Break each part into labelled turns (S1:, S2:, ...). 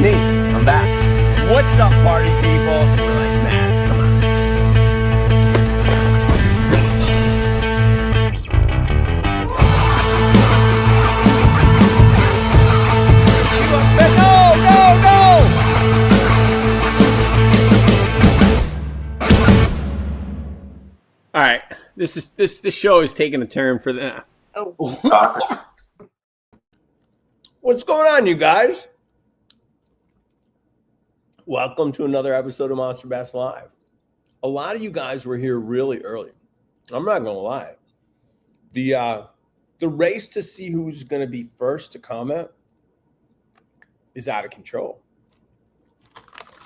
S1: me. I'm back. What's up, party people? We're like, Mads, come on. All right, this show is taking a turn for the. Oh. What's going on, you guys? Welcome to another episode of Monster Bass Live. A lot of you guys were here really early. I'm not gonna lie. The race to see who's gonna be first to comment is out of control.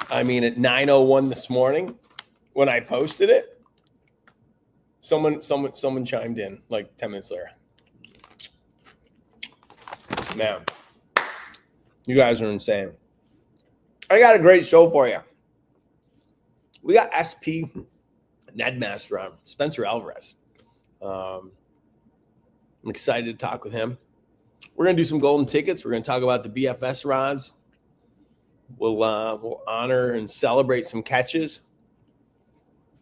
S1: I mean, at 9:01 this morning, when I posted it. Someone chimed in like 10 minutes later. Man, you guys are insane. I got a great show for you. We got SP Ned Master on, Spencer Alvarez. I'm excited to talk with him. We're gonna do some golden tickets. We're gonna talk about the BFS rods. We'll honor and celebrate some catches.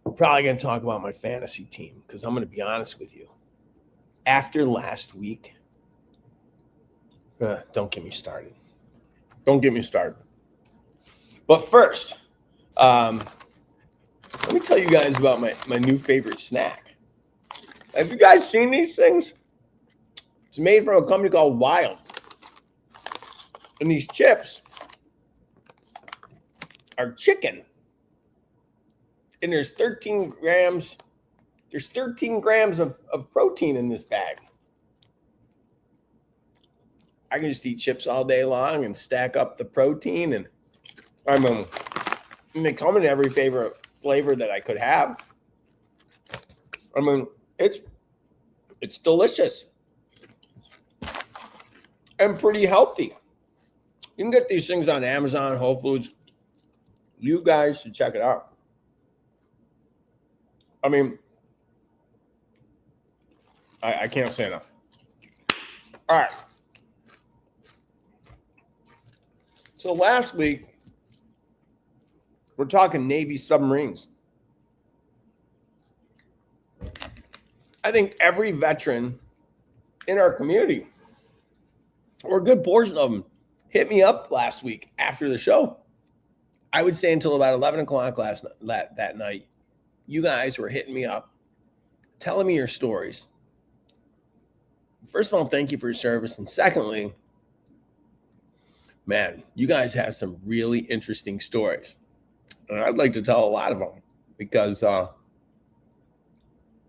S1: We're probably going to talk about my fantasy team because I'm going to be honest with you. After last week, don't get me started. Don't get me started. But first, let me tell you guys about my new favorite snack. Have you guys seen these things? It's made from a company called Wild. And these chips are chicken. And there's 13 grams. There's 13 grams of protein in this bag. I can just eat chips all day long and stack up the protein. And and they come in every flavor that I could have. I mean, it's delicious and pretty healthy. You can get these things on Amazon, Whole Foods. You guys should check it out. I mean, I can't say enough. All right. So last week, we're talking Navy submarines. I think every veteran in our community, or a good portion of them, hit me up last week after the show. I would say until about 11 o'clock that night. You guys were hitting me up, telling me your stories. First of all, thank you for your service. And secondly, man, you guys have some really interesting stories. And I'd like to tell a lot of them because, I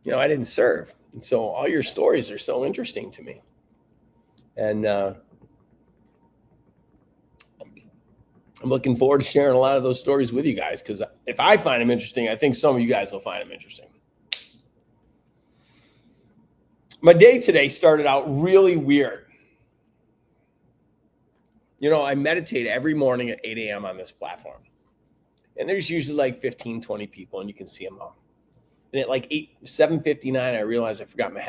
S1: didn't serve. And so all your stories are so interesting to me. And I'm looking forward to sharing a lot of those stories with you guys because if I find them interesting, I think some of you guys will find them interesting. My day today started out really weird. I meditate every morning at 8 a.m. on this platform. And there's usually like 15, 20 people, and you can see them all. And at like 7:59, I realized I forgot my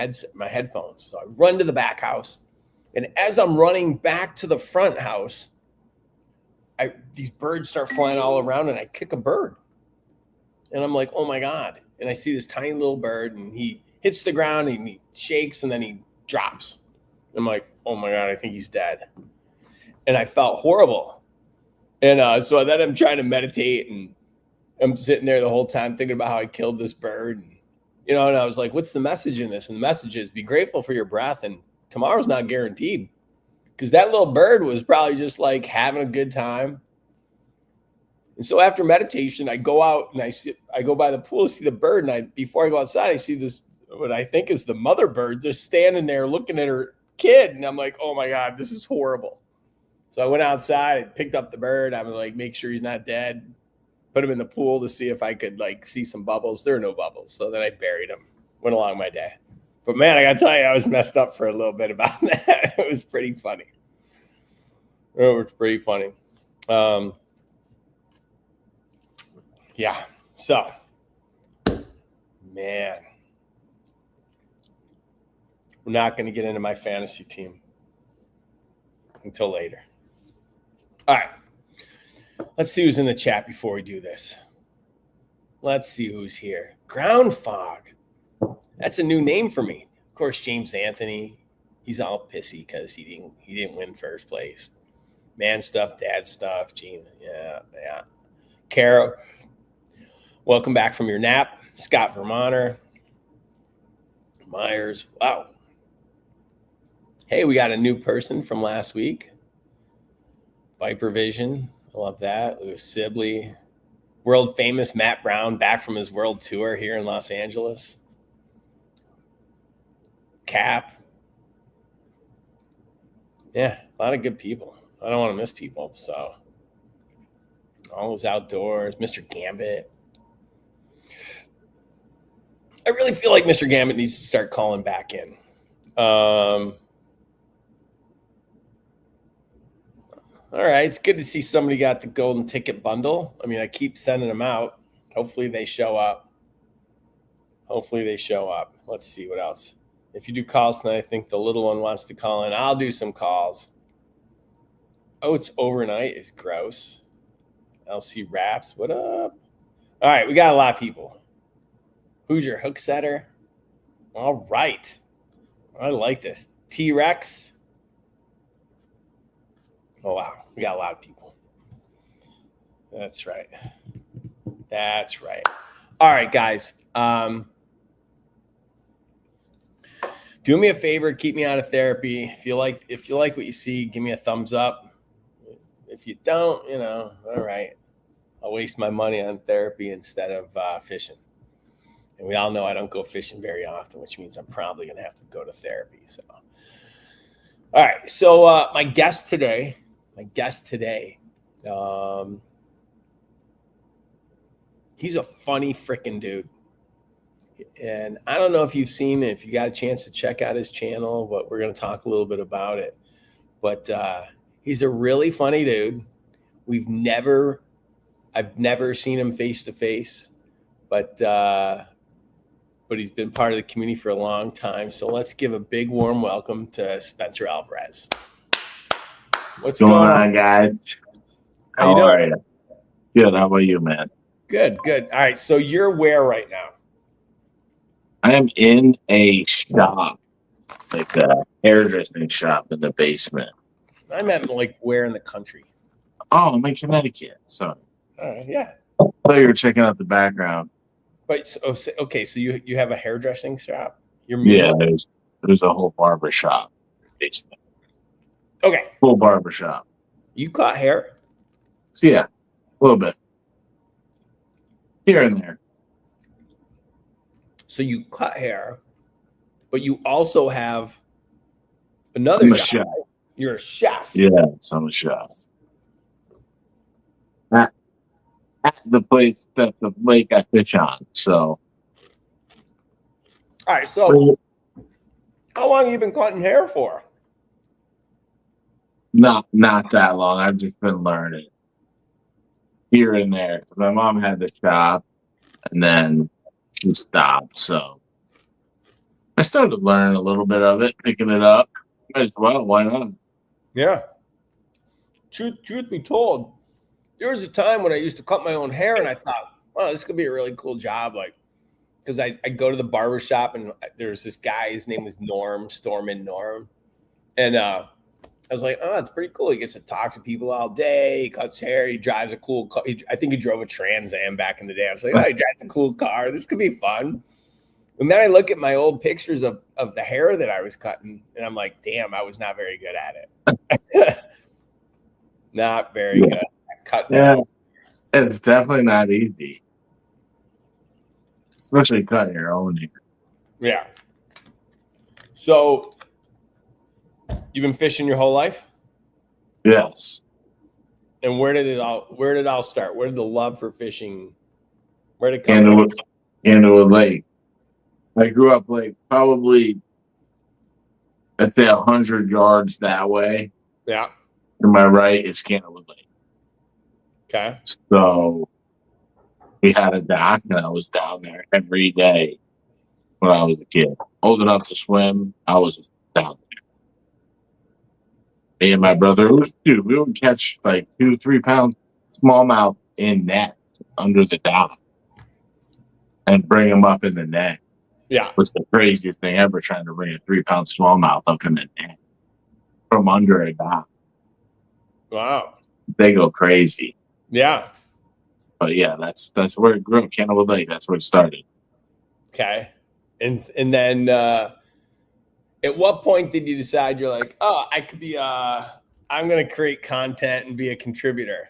S1: headphones. So I run to the back house. And as I'm running back to the front house, these birds start flying all around, and I kick a bird. And I'm like, oh, my God. And I see this tiny little bird, and he hits the ground, and he shakes, and then he drops. I'm like, oh, my God, I think he's dead. And I felt horrible. And so then I'm trying to meditate, and I'm sitting there the whole time thinking about how I killed this bird. And I was like, what's the message in this? And the message is be grateful for your breath, and tomorrow's not guaranteed. Because that little bird was probably just like having a good time. And so after meditation, I go out and I go by the pool to see the bird. And before I go outside, I see this, what I think is the mother bird, just standing there looking at her kid. And I'm like, oh my God, this is horrible. So I went outside and picked up the bird. I was like, make sure he's not dead. Put him in the pool to see if I could see some bubbles. There are no bubbles. So then I buried him, went along my day. But man, I got to tell you, I was messed up for a little bit about that. It was pretty funny. Yeah. So, man, we're not going to get into my fantasy team until later. All right. Let's see who's in the chat before we do this. Let's see who's here. Ground Fog. That's a new name for me. Of course, James Anthony. He's all pissy because he didn't win first place. Man stuff, dad stuff. Gene, yeah. Kara, welcome back from your nap. Scott Vermonter. Myers. Wow. Hey, we got a new person from last week. Viper Vision. I love that. Lewis Sibley. World famous Matt Brown back from his world tour here in Los Angeles. Cap. Yeah, a lot of good people. I don't want to miss people, so always outdoors. Mr. Gambit. I really feel like Mr. Gambit needs to start calling back in. All right, it's good to see somebody got the golden ticket bundle. I mean, I keep sending them out. Hopefully they show up. Let's see what else. If you do calls tonight, I think the little one wants to call in. I'll do some calls. Oh, it's overnight. It's gross. LC Raps, what up? All right, we got a lot of people. Who's your hook setter? All right. I like this. T-Rex. Oh, wow. We got a lot of people. That's right. All right, guys. Do me a favor. Keep me out of therapy. If you like what you see, give me a thumbs up. If you don't, all right. I'll waste my money on therapy instead of fishing. And we all know I don't go fishing very often, which means I'm probably going to have to go to therapy. So, all right. So my guest today, he's a funny freaking dude. And I don't know if you've seen it, if you got a chance to check out his channel, but we're going to talk a little bit about it. But he's a really funny dude. I've never seen him face to face, but he's been part of the community for a long time. So let's give a big warm welcome to Spencer Alvarez.
S2: What's going on, guys? How are you? Good. How about you, man?
S1: Good. All right. So you're where right now?
S2: I am in a shop, like a hairdressing shop in the basement.
S1: I meant like where in the country?
S2: Oh, I'm in Connecticut. Sorry.
S1: All right. Yeah.
S2: I thought you were checking out the background.
S1: But okay, so you have a hairdressing shop?
S2: Yeah, there's a whole barber shop basement.
S1: Okay.
S2: Full barber shop.
S1: You cut hair?
S2: So, yeah, a little bit. Here and there.
S1: So you cut hair, but you also have another job.
S2: Chef.
S1: You're a chef.
S2: Yes, I'm a chef. At the place that the lake I fish on. So.
S1: All right. So how long have you been cutting hair for?
S2: Not that long. I've just been learning here and there. My mom had the shop, and then she stopped. So I started learning a little bit of it, picking it up. Might as well. Why not?
S1: Yeah. Truth be told, there was a time when I used to cut my own hair, and I thought, "Wow, this could be a really cool job." Like, because I go to the barber shop, and there's this guy. His name was Norm, Stormin Norm, and I was like, "Oh, it's pretty cool. He gets to talk to people all day. He cuts hair. He drives a cool car. I think he drove a Trans Am back in the day. I was like, oh, he drives a cool car. This could be fun." And then I look at my old pictures of the hair that I was cutting, and I'm like, damn, I was not very good at it. Not very good.
S2: Yeah, it's definitely not easy, especially cutting your own hair.
S1: Yeah. So you've been fishing your whole life?
S2: Yes.
S1: And where did it all start? Where did the love for fishing? Where did it come from?
S2: Candlewood Lake. I grew up like probably, I'd say 100 yards that way.
S1: Yeah.
S2: To my right is Candlewood Lake.
S1: Okay.
S2: So we had a dock, and I was down there every day when I was a kid. Old enough to swim, I was down there. Me and my brother, we would catch like 2-3 pound smallmouth in net under the dock and bring them up in the net.
S1: Yeah.
S2: Was the craziest thing ever, trying to bring a 3-pound smallmouth up in the net from under a dock.
S1: Wow.
S2: They go crazy.
S1: Yeah.
S2: But yeah, that's where it grew. Cannibal Lake. That's where it started.
S1: Okay. And then at what point did you decide you're like, oh, I could be I'm gonna create content and be a contributor?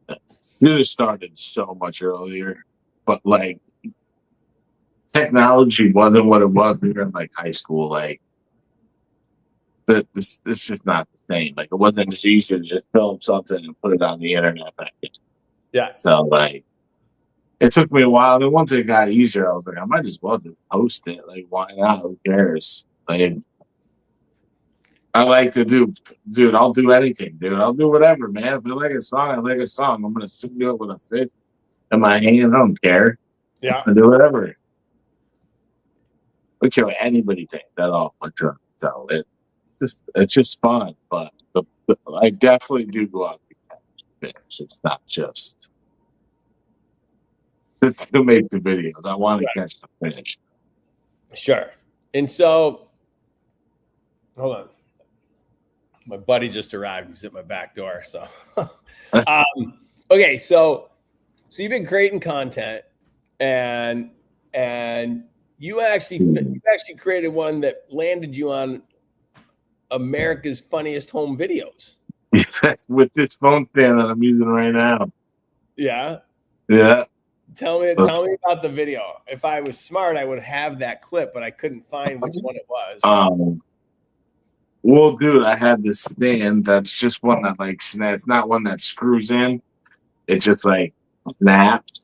S2: It have started so much earlier, but like technology wasn't what it was. We were in like high school. Like this is not the same. Like it wasn't as easy to just film something and put it on the internet back then.
S1: Yes.
S2: So like it took me a while. Then once it got easier, I was like, I might as well just post it. Like why not? Who cares? Like I like to do, dude. I'll do anything, dude. I'll do whatever, man. If I like a song, I like a song. I'm gonna sit there with a fish in my hand. I don't care.
S1: Yeah.
S2: I do whatever. I don't care what anybody thinks at all. So it's just fun. But I definitely do go out and catch fish. It's not just to make the videos. I want to catch the fish.
S1: Sure. And so, hold on. My buddy just arrived. He's at my back door. So, okay. So you've been creating content, and you actually created one that landed you on America's Funniest Home Videos.
S2: With this phone stand that I'm using right now.
S1: Yeah.
S2: Yeah.
S1: Tell me about the video. If I was smart, I would have that clip, but I couldn't find which one it was.
S2: Well, dude, I had this stand that's just one that like snaps. It's not one that screws in. It's just like snaps.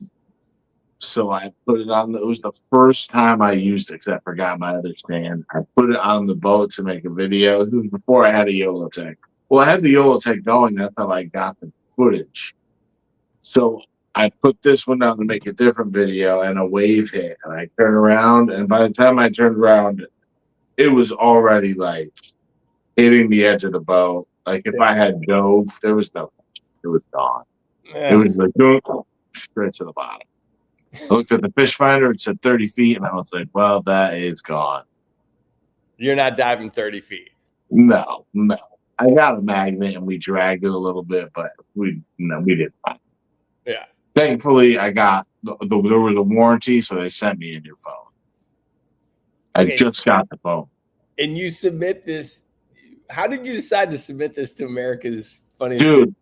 S2: So I put it on. It was the first time I used it because I forgot my other stand. I put it on the boat to make a video. This was before I had a YOLO tech. Well, I had the YOLO tech going. That's how I got the footage. So I put this one down to make a different video, and a wave hit, and I turned around. And by the time I turned around, it was already like hitting the edge of the boat. Like if I had dove, there was no, it was gone.
S1: Yeah.
S2: It was like straight to the bottom. I looked at the fish finder, it said 30 feet, and I was like, well, that is gone.
S1: You're not diving 30 feet.
S2: No. I got a magnet and we dragged it a little bit, but we didn't find it.
S1: Yeah.
S2: Thankfully, I got there was a warranty, so they sent me a new phone. I just got the phone.
S1: And you submit this. How did you decide to submit this to America's Funniest?
S2: Dude,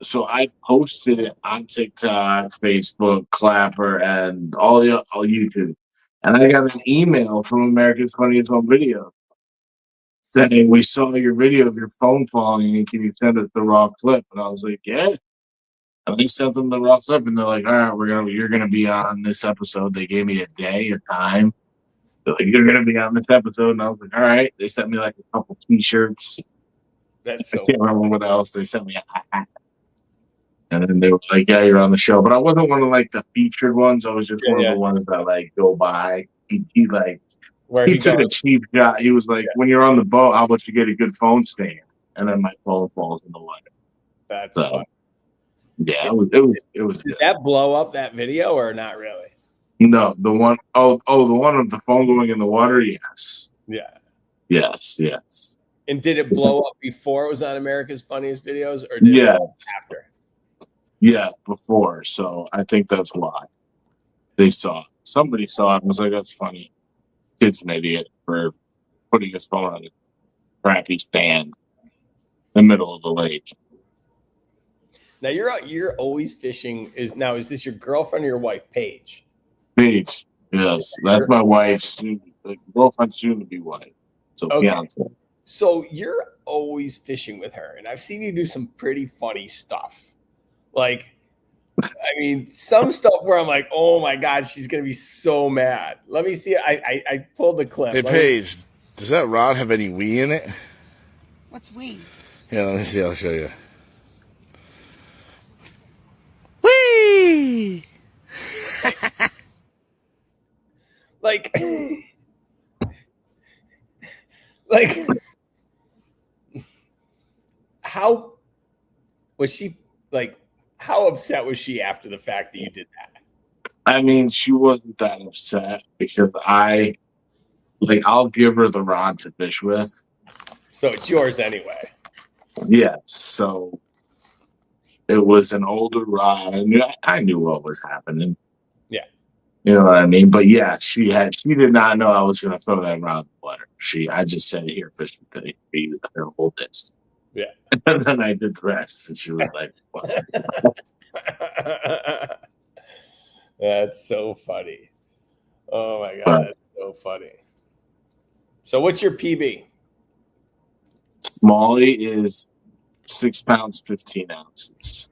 S2: so I posted it on TikTok, Facebook, Clapper, and all YouTube. And I got an email from America's Funniest Home Video saying, we saw your video of your phone falling, and can you send us the raw clip? And I was like, yeah. And they sent them the raw clip, and they're like, all right, you're gonna be on this episode. They gave me a day, a time. They're like, you're gonna be on this episode, and I was like, all right. They sent me like a couple T-shirts. I can't remember what else. They sent me a hat. And then they were like, yeah, you're on the show. But I wasn't one of like the featured ones. I was just one of the ones that like go by. He took a cheap shot. He was like, when you're on the boat, how about you get a good phone stand? And then my phone falls in the water.
S1: That's fun.
S2: Yeah, it was
S1: Did
S2: good.
S1: that blow up that video or not really?
S2: No, the one the one of the phone going in the water, yes.
S1: Yeah.
S2: Yes.
S1: And did it blow up before it was on America's Funniest Videos, or did it after?
S2: Yeah, before. So I think that's why they saw it. Somebody saw it and was like, that's funny. Kid's an idiot for putting his phone on a crappy stand in the middle of the lake.
S1: Now you're always fishing. Is this your girlfriend or your wife, Paige?
S2: Paige, yes, that's my wife's girlfriend, soon to be wife. So fiance.
S1: So you're always fishing with her, and I've seen you do some pretty funny stuff. Like, I mean, some stuff where I'm like, oh my God, she's gonna be so mad. Let me see. I pulled the clip.
S3: Hey, Paige, does that rod have any wee in it?
S4: What's wee?
S3: Yeah, let me see. I'll show you. Wee!
S1: like, how was she like, how upset was she after the fact that you did that?
S2: I mean, she wasn't that upset because I'll give her the rod to fish with.
S1: So it's yours anyway.
S2: Yes. So it was an older rod. I knew what was happening.
S1: Yeah.
S2: You know what I mean? But yeah, she did not know I was going to throw that rod in the water. I just said, here, fish with it. Here, hold this.
S1: Yeah.
S2: And then I did the rest. And she was like, what?
S1: That's so funny. Oh my God, that's so funny. So what's your PB?
S2: Smalley is 6 pounds, 15 ounces.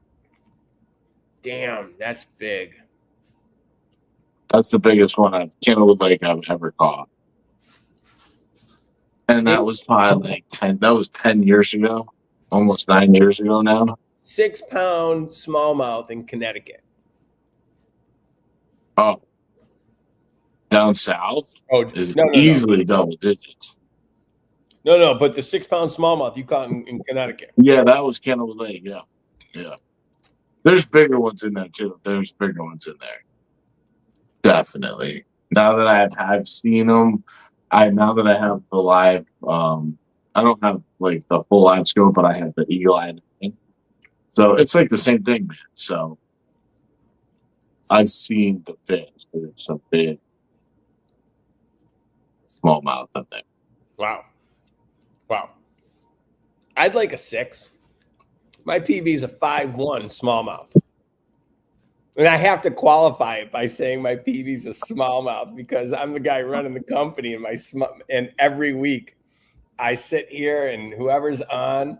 S1: Damn, that's big.
S2: That's the biggest one I've ever caught. And that was probably like 10 years ago, almost 9 years ago now.
S1: 6 pound smallmouth in Connecticut.
S2: Oh, down south is
S1: no.
S2: easily double digits.
S1: No, but the 6 pound smallmouth you caught in Connecticut.
S2: Yeah, that was Kennewood Lake. Yeah. There's bigger ones in there too. Definitely. Now that I've seen them, now that I have the live, I don't have like the full live scope, but I have the eagle eye. So it's like the same thing, man. So I've seen the fish. There's some big smallmouth up there.
S1: Wow. I'd like a 6. My PB is a 5'1" smallmouth. And I have to qualify it by saying my PB is a smallmouth because I'm the guy running the company, and every week I sit here and whoever's on,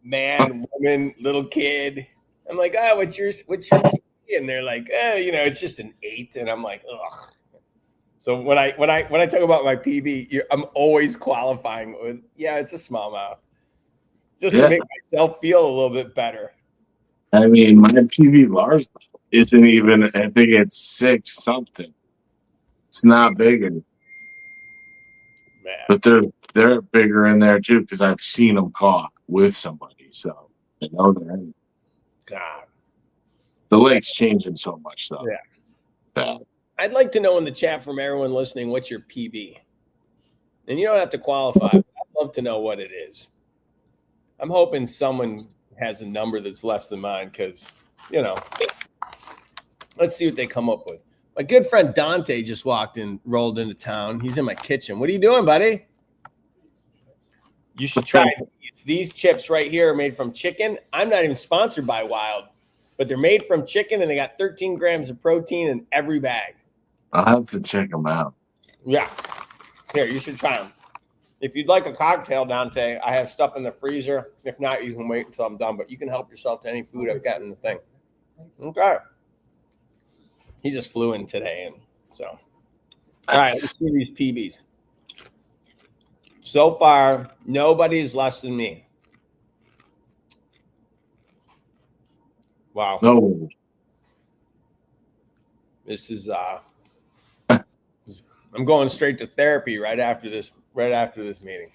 S1: man, woman, little kid, I'm like, oh, what's your PB? And they're like, it's just an 8, and I'm like, ugh. So when I talk about my PB, I'm always qualifying with, it's a smallmouth, just to make myself feel a little bit better.
S2: I mean, my PB Lars isn't even. I think it's 6 something. It's not bigger,
S1: Man.
S2: but they're bigger in there too because I've seen them caught with somebody, so I know they're in.
S1: God,
S2: the lake's changing so much, though.
S1: Yeah. I'd like to know in the chat from everyone listening, what's your PB? And you don't have to qualify. But I'd love to know what it is. I'm hoping someone has a number that's less than mine because, let's see what they come up with. My good friend Dante just rolled into town. He's in my kitchen. What are you doing, buddy? You should try these chips right here are made from chicken. I'm not even sponsored by Wild, but they're made from chicken and they got 13 grams of protein in every bag.
S2: I'll have to check them out.
S1: Yeah. Here, you should try them. If you'd like a cocktail, Dante, I have stuff in the freezer. If not, you can wait until I'm done, but you can help yourself to any food I've got in the thing. Okay. He just flew in today, and so. All right, let's see these PBs. So far, nobody's less than me. Wow.
S2: No.
S1: This is I'm going straight to therapy right after this meeting.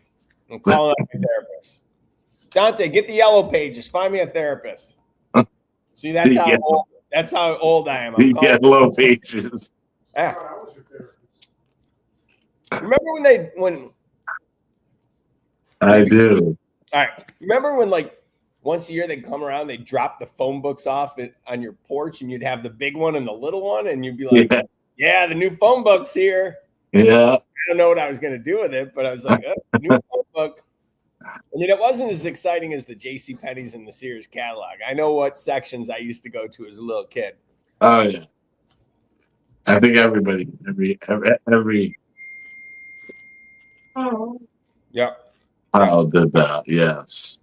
S1: I'm calling up my therapist. Dante, get the yellow pages. Find me a therapist. See, that's how old I am.
S2: The yellow pages.
S1: Yeah. Remember when
S2: I do.
S1: All right. Remember when once a year they'd come around, they'd drop the phone books off on your porch and you'd have the big one and the little one and you'd be like, yeah, the new phone book's here.
S2: Yeah.
S1: I don't know what I was going to do with it, but I was like, new phone book. I mean, it wasn't as exciting as the JCPenney's and the Sears catalog. I know what sections I used to go to as a little kid.
S2: Oh, yeah. I think everybody, every
S1: Yep.
S2: child did that, yes.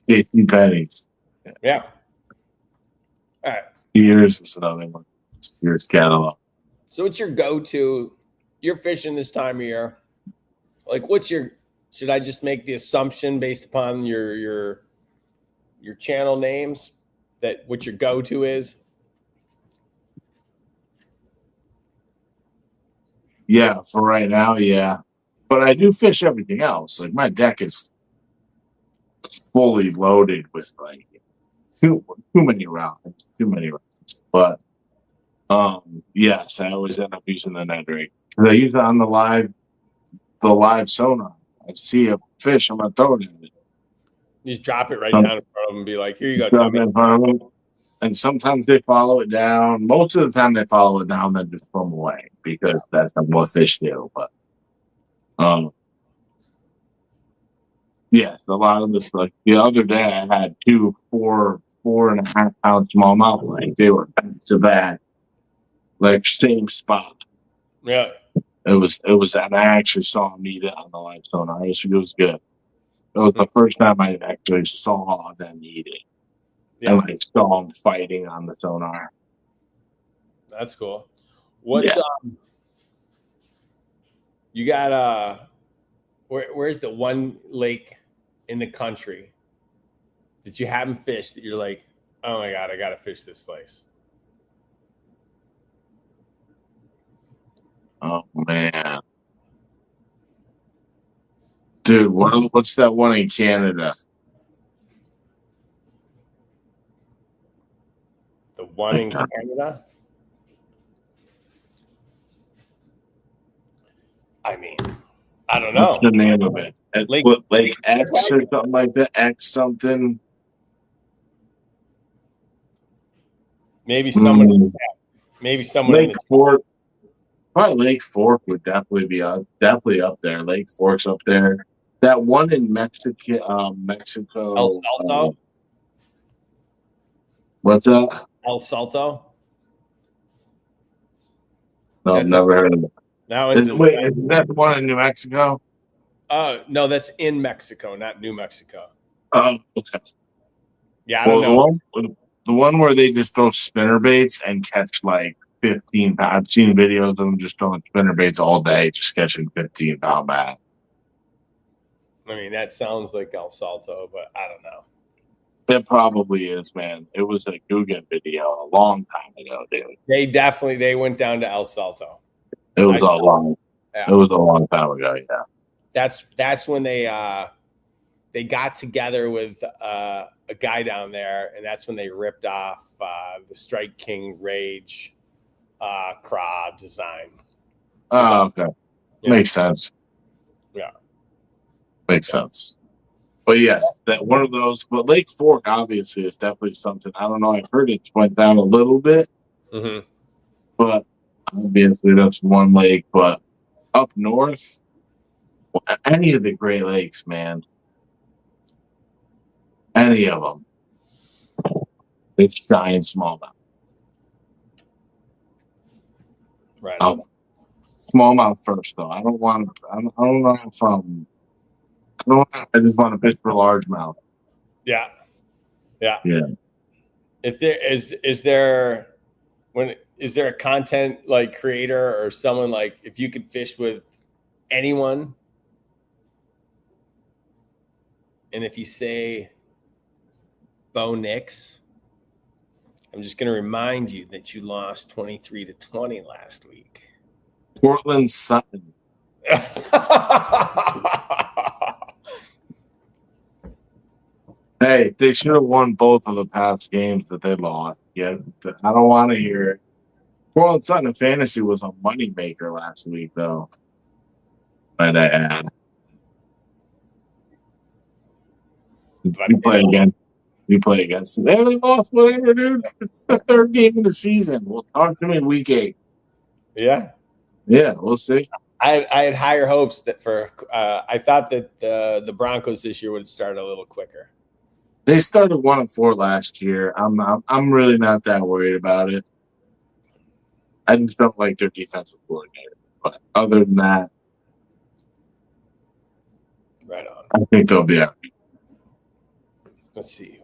S2: JCPenney's.
S1: Yeah. All right.
S2: Sears is another one. Sears catalog.
S1: So what's your go-to? You're fishing this time of year. Should I just make the assumption based upon your channel names that what your go-to is?
S2: Yeah, for right now, yeah. But I do fish everything else. Like my deck is fully loaded with too many rounds. Too many rounds. But yes, I always end up using the Ned rig because I use it on the live sonar. I see a fish, I'm gonna throw it at it.
S1: Just drop it right down in front of them and be like, "Here you go,
S2: Drop it
S1: dummy."
S2: in front of them. And sometimes they follow it down. Most of the time they follow it down, then just swim away because that's what fish do. But yes, a lot of this, like the other day I had 2 4.5 pound smallmouth, like they were back to back, like same spot.
S1: Yeah.
S2: It was, and I actually saw them eat it on the live sonar. It was good. It was the first time I actually saw them eat it.
S1: Yeah.
S2: And like saw them fighting on the sonar.
S1: That's cool. What
S2: Yeah.
S1: You got where's the one lake in the country that you haven't fished that you're like, oh my God, I gotta fish this place?
S2: Oh man. Dude, what's that one in Canada?
S1: The one in Canada? I mean, I don't know.
S2: What's the name of it? Lake X or something like that? X something?
S1: Maybe someone
S2: Lake Fork. Probably Lake Fork would definitely be up there. Lake Fork's up there. That one in Mexico.
S1: El Salto.
S2: What's that?
S1: El Salto.
S2: No, I've never heard of it. Wait, is that the one in New Mexico?
S1: No, that's in Mexico, not New Mexico.
S2: Oh, okay.
S1: Yeah, I don't know.
S2: The one where they just throw spinner baits and catch like 15 pounds. I've seen videos of them just throwing spinner baits all day, just catching 15-pound bass.
S1: I mean, that sounds like El Salto, but I don't know.
S2: It probably is, man. It was a Guggen video a long time ago, dude.
S1: They went down to El Salto.
S2: It was a long time ago, yeah.
S1: That's when they got together with a guy down there, and that's when they ripped off the Strike King Rage craw design.
S2: Oh, okay.
S1: Yeah.
S2: Makes sense.
S1: Yeah.
S2: Makes sense. But yes, that one of those. But Lake Fork obviously is definitely something. I don't know. I've heard it went down a little bit, but obviously that's one lake. But up north, any of the Great Lakes, man, any of them, it's giant smallmouth.
S1: Right.
S2: Smallmouth first, though. I just want to fish for largemouth.
S1: Yeah. If there is there a content like creator or someone like, if you could fish with anyone, and if you say Bo Nix, I'm just going to remind you that you lost 23-20 last week.
S2: Portland Sutton. Hey, they should have won both of the past games that they lost. Yeah, I don't want to hear it. Portland Sutton in fantasy was a moneymaker last week, though. Might I add. You play against them. They lost, whatever, dude. It's the third game of the season. We'll talk to them in week 8.
S1: Yeah.
S2: Yeah, we'll see.
S1: I had higher hopes that I thought that the Broncos this year would start a little quicker.
S2: They started 1-4 last year. I'm really not that worried about it. I just don't like their defensive coordinator. But other than that,
S1: right on.
S2: I think they'll be out.
S1: Let's see.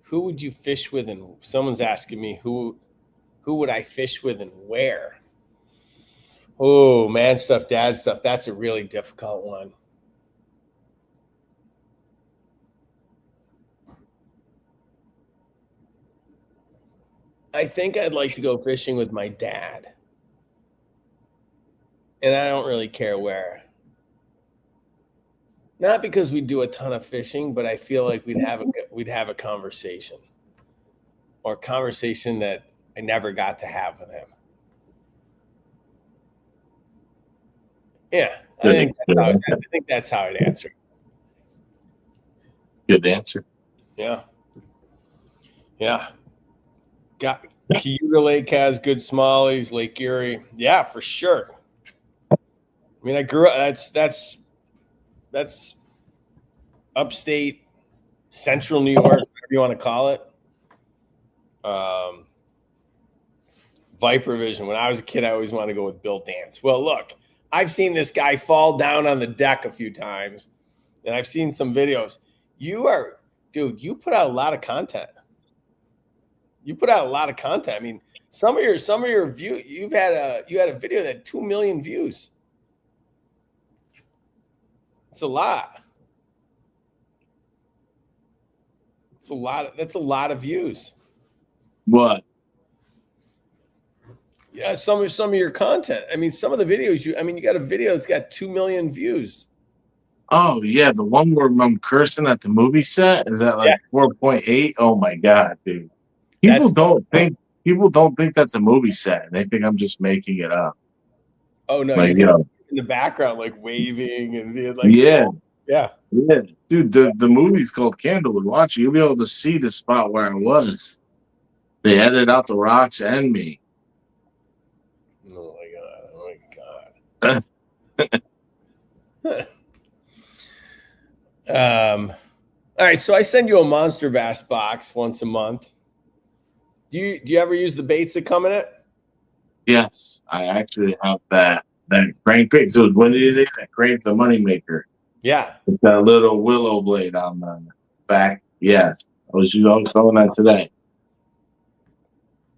S1: Who would you fish with? And someone's asking me who would I fish with and where? Oh, man stuff, dad stuff. That's a really difficult one. I think I'd like to go fishing with my dad. And I don't really care where. Not because we do a ton of fishing, but I feel like we'd have a conversation, or a conversation that I never got to have with him. Yeah, I think that's how I'd answer.
S2: Good answer.
S1: Yeah. Got Cayuga Lake has good smallies. Lake Erie, yeah, for sure. I mean, I grew up. That's upstate, central New York, whatever you want to call it. Viper Vision. When I was a kid, I always wanted to go with Bill Dance. Well, look, I've seen this guy fall down on the deck a few times, and I've seen some videos. Dude, you put out a lot of content. I mean, some of your view, you had a video that had 2 million views. It's a lot. That's a lot of views.
S2: What?
S1: Yeah, some of your content. I mean, some of the videos you got a video that's got 2 million views.
S2: Oh yeah, the one where I'm cursing at the movie set is that like 4.8. Oh my god, dude! People don't think that's a movie set. They think I'm just making it up.
S1: Oh no,
S2: like,
S1: you can in the background like waving and like
S2: yeah,
S1: yeah,
S2: dude. The movie's called Candlewood. Watch it, you'll be able to see the spot where I was. They edited out the rocks and me.
S1: Oh my god. All right, so I send you a Monster Bass box once a month. Do you ever use the baits that come in it?
S2: Yes, I actually have that crankbait. So when it is that crank the moneymaker.
S1: Yeah.
S2: With that little willow blade on the back. Yes. I was throwing that today.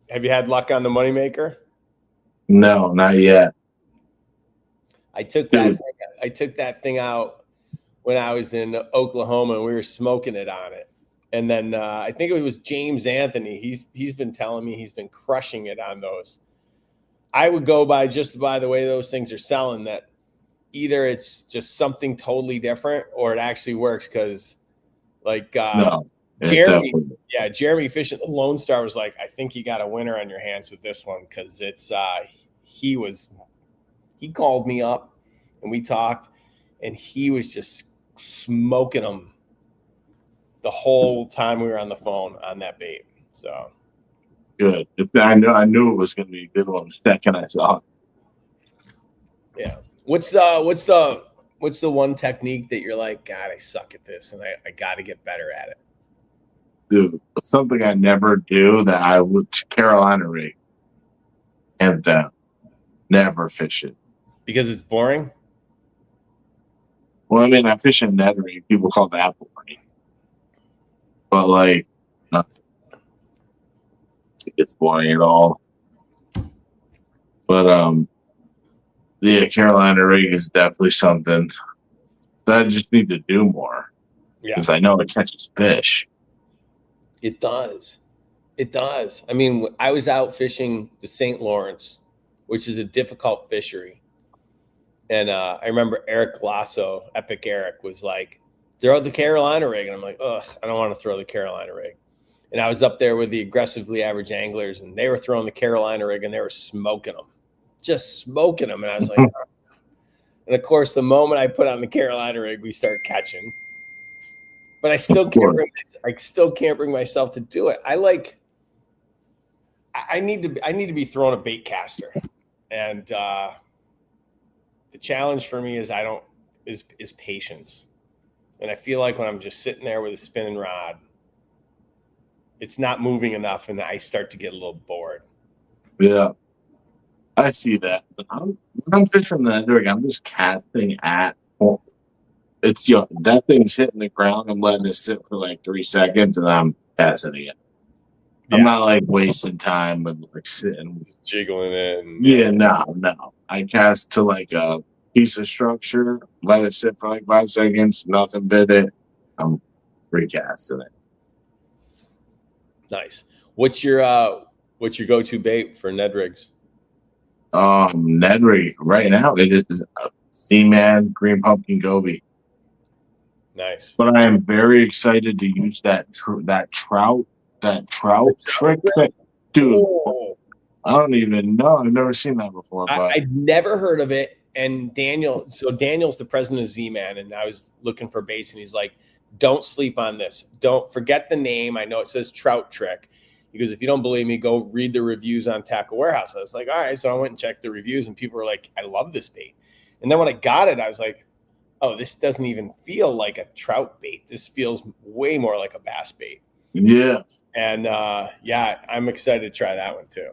S1: Have you had luck on the moneymaker?
S2: No, not yet.
S1: I took that thing out when I was in Oklahoma, and we were smoking it on it. And then I think it was James Anthony. He's been telling me he's been crushing it on those. I would go by the way those things are selling, that either it's just something totally different or it actually works, because like Jeremy Fish at the Lone Star was like, I think you got a winner on your hands with this one, because it's he called me up and we talked, and he was just smoking them the whole time we were on the phone on that bait. So
S2: good. I knew it was going to be a good one the second I saw it.
S1: Yeah. What's the one technique that you're like, God, I suck at this, and I got to get better at it?
S2: Dude, something I never do that I would Carolina rig. Hands down. Never fish it.
S1: Because it's boring?
S2: Well, I mean, I fish in Ned rig. People call it apple rig. But like, it's boring at all. But yeah, Carolina rig is definitely something that I just need to do more. Yeah, because I know it catches fish.
S1: It does. I mean, I was out fishing the St. Lawrence, which is a difficult fishery, and I remember Eric Glasso, Epic Eric, was like, throw the Carolina rig, and I'm like, ugh, I don't want to throw the Carolina rig. And I was up there with the aggressively average anglers, and they were throwing the Carolina rig, and they were smoking them. Just smoking them. And I was like, oh. And of course, the moment I put on the Carolina rig, we start catching. But I still can't bring myself to do it. I need to be throwing a bait caster. And the challenge for me is is patience. And I feel like when I'm just sitting there with a spinning rod, it's not moving enough, and I start to get a little bored.
S2: Yeah. I see that. When I'm fishing the rig, I'm just casting at. It's that thing's hitting the ground. I'm letting it sit for like 3 seconds, and I'm casting it. Yeah. I'm not like wasting time with like sitting,
S1: jiggling it.
S2: Yeah, no. I cast to like a piece of structure, let it sit for like 5 seconds, nothing bit it. I'm recasting it.
S1: Nice. What's your go-to bait for Ned rigs?
S2: Ned rig right now it is Seaman Green Pumpkin Goby.
S1: Nice.
S2: But I am very excited to use that trout trick. Dude,
S1: Oh.
S2: I don't even know. I've never seen that before. But
S1: I've never heard of it. And Daniel's the president of Z-Man, and I was looking for baits, and he's like, don't sleep on this. Don't forget the name. I know it says trout trick. He goes, if you don't believe me, go read the reviews on Tackle Warehouse. I was like, all right. So I went and checked the reviews, and people were like, I love this bait. And then when I got it, I was like, oh, this doesn't even feel like a trout bait. This feels way more like a bass bait.
S2: yeah.
S1: And yeah, I'm excited to try that one too.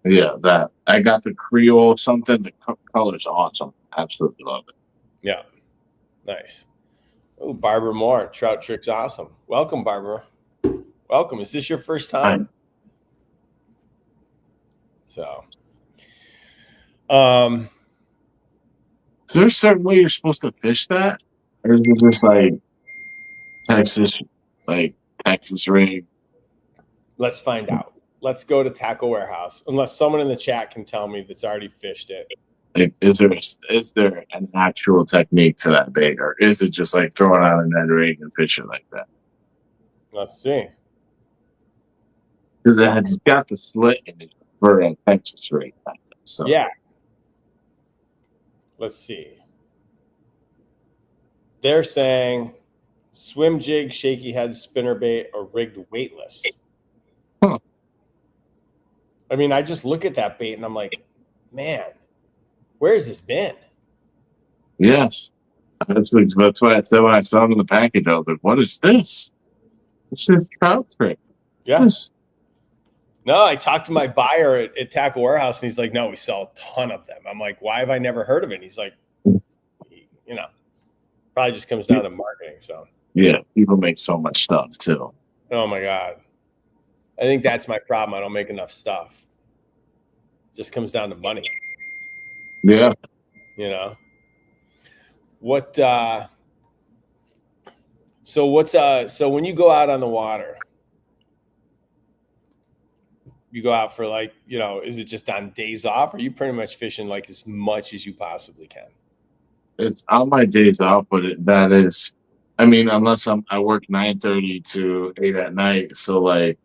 S2: Yeah, that I got the Creole something. The color's awesome. Absolutely love it.
S1: Yeah, nice. Oh, Barbara Moore, trout trick's awesome. Welcome, Barbara. Welcome. Is this your first time? So,
S2: is there a certain way you're supposed to fish that, or is it just like Texas rig?
S1: let's find out. Let's go to Tackle Warehouse. Unless someone in the chat can tell me that's already fished it.
S2: Like, is there an actual technique to that bait, or is it just like throwing out a Ned rig and fishing like that?
S1: Let's see.
S2: Because it's got the slit in it for a Texas rig. So
S1: Yeah. Let's see. They're saying swim jig, shaky head, spinnerbait, or rigged weightless.
S2: Huh.
S1: I mean, I just look at that bait and I'm like, man, where has this been?
S2: yes, that's why I said when I saw it in the package, I was like, "What is this? It's a trout trick."
S1: Yeah.
S2: Yes.
S1: No, I talked to my buyer at Tackle Warehouse, and he's like, no, we sell a ton of them. I'm like, why have I never heard of it? And he's like, you know, probably just comes down to marketing. So
S2: Yeah, people make so much stuff too.
S1: oh my God. I think that's my problem. I don't make enough stuff. Just comes down to money.
S2: Yeah.
S1: You know. What so when you go out on the water, you go out for like, you know, is it just on days off, or are you pretty much fishing like as much as you possibly can?
S2: It's on my days off, but that is, I mean, unless I work 9:30 to 8 at night, so like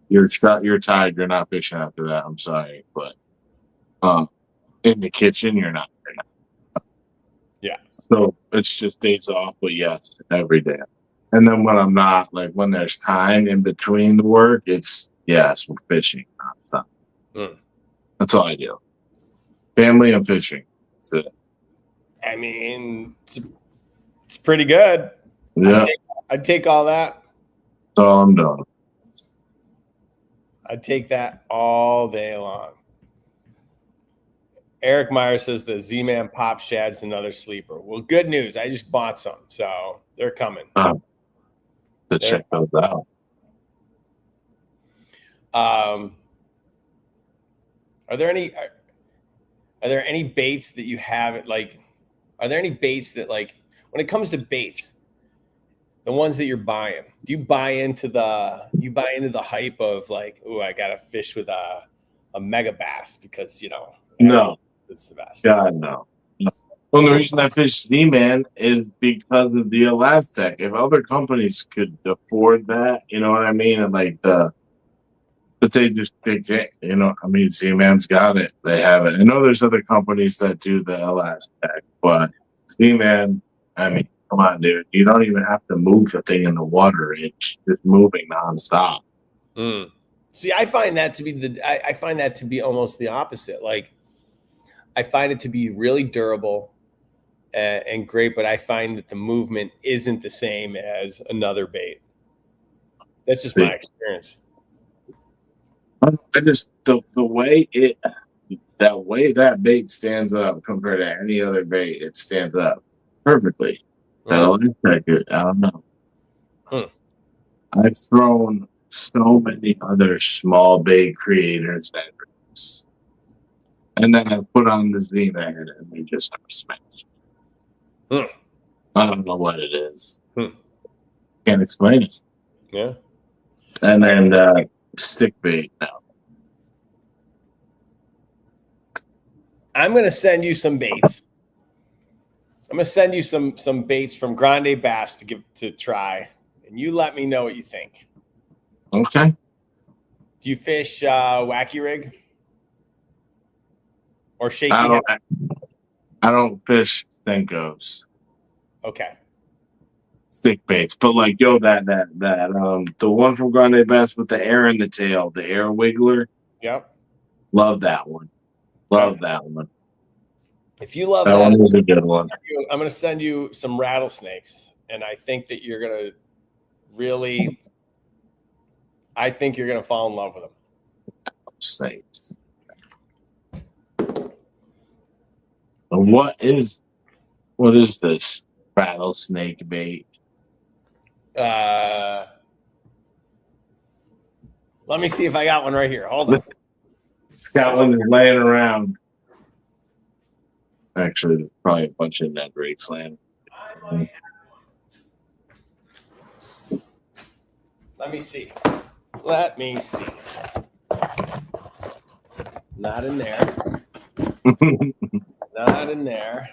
S2: you're tired, you're not fishing after that. I'm sorry, but in the kitchen you're not.
S1: Yeah.
S2: So it's just days off, but yes, every day. And then when I'm not, like when there's time in between the work, it's we're fishing. That's all I do. Family and fishing. That's it.
S1: I mean, it's pretty good.
S2: Yeah.
S1: I'd take all that.
S2: That's all I'm doing.
S1: I'd take that all day long. Eric Meyer says the Z-Man Pop Shad's another sleeper. Well, good news. I just bought some, so they're coming.
S2: Check those out.
S1: Are there any baits that you have like? Are there any baits that like when it comes to baits, the ones that you're buying? Do you buy into the hype of like, oh, I got to fish with a mega bass because
S2: No,
S1: it's the best.
S2: God no. Well, the reason I fish Z-Man is because of the elastic. If other companies could afford that, you know what I mean, and like but they can't, I mean, Z-Man's got it. They have it. I know there's other companies that do the elastic, but Z-Man, I mean, come on, dude. You don't even have to move the thing in the water. It's just moving nonstop.
S1: See, I find that to be almost the opposite. Like, I find it to be really durable and great, but I find that the movement isn't the same as another bait. That's just my experience.
S2: I just the way that bait stands up compared to any other bait, it stands up perfectly. That elastic, I don't know. I've thrown so many other small bait creators and then I put on the Z-Man and they just start smashing. I don't know what it is. Can't explain it.
S1: Yeah.
S2: And then stick bait now.
S1: I'm going to send you some baits. I'm gonna send you some baits from Grande Bass to try, and you let me know what you think.
S2: Okay.
S1: Do you fish wacky rig or shaky?
S2: I don't fish Senkos.
S1: Okay.
S2: Stick baits, but like the one from Grande Bass with the air in the tail, the air wiggler.
S1: Yep.
S2: Love that one. Love that one.
S1: If you love
S2: That one was a good one.
S1: I'm going to send you some rattlesnakes, and I think that you're going to really. I think you're going to fall in love with them.
S2: Snakes. What is this rattlesnake bait?
S1: Let me see if I got one right here. Hold on.
S2: Scotland is laying around. Actually, there's probably a bunch of Ned rakes laying.
S1: Let me see. Let me see. Not in there. Not in there.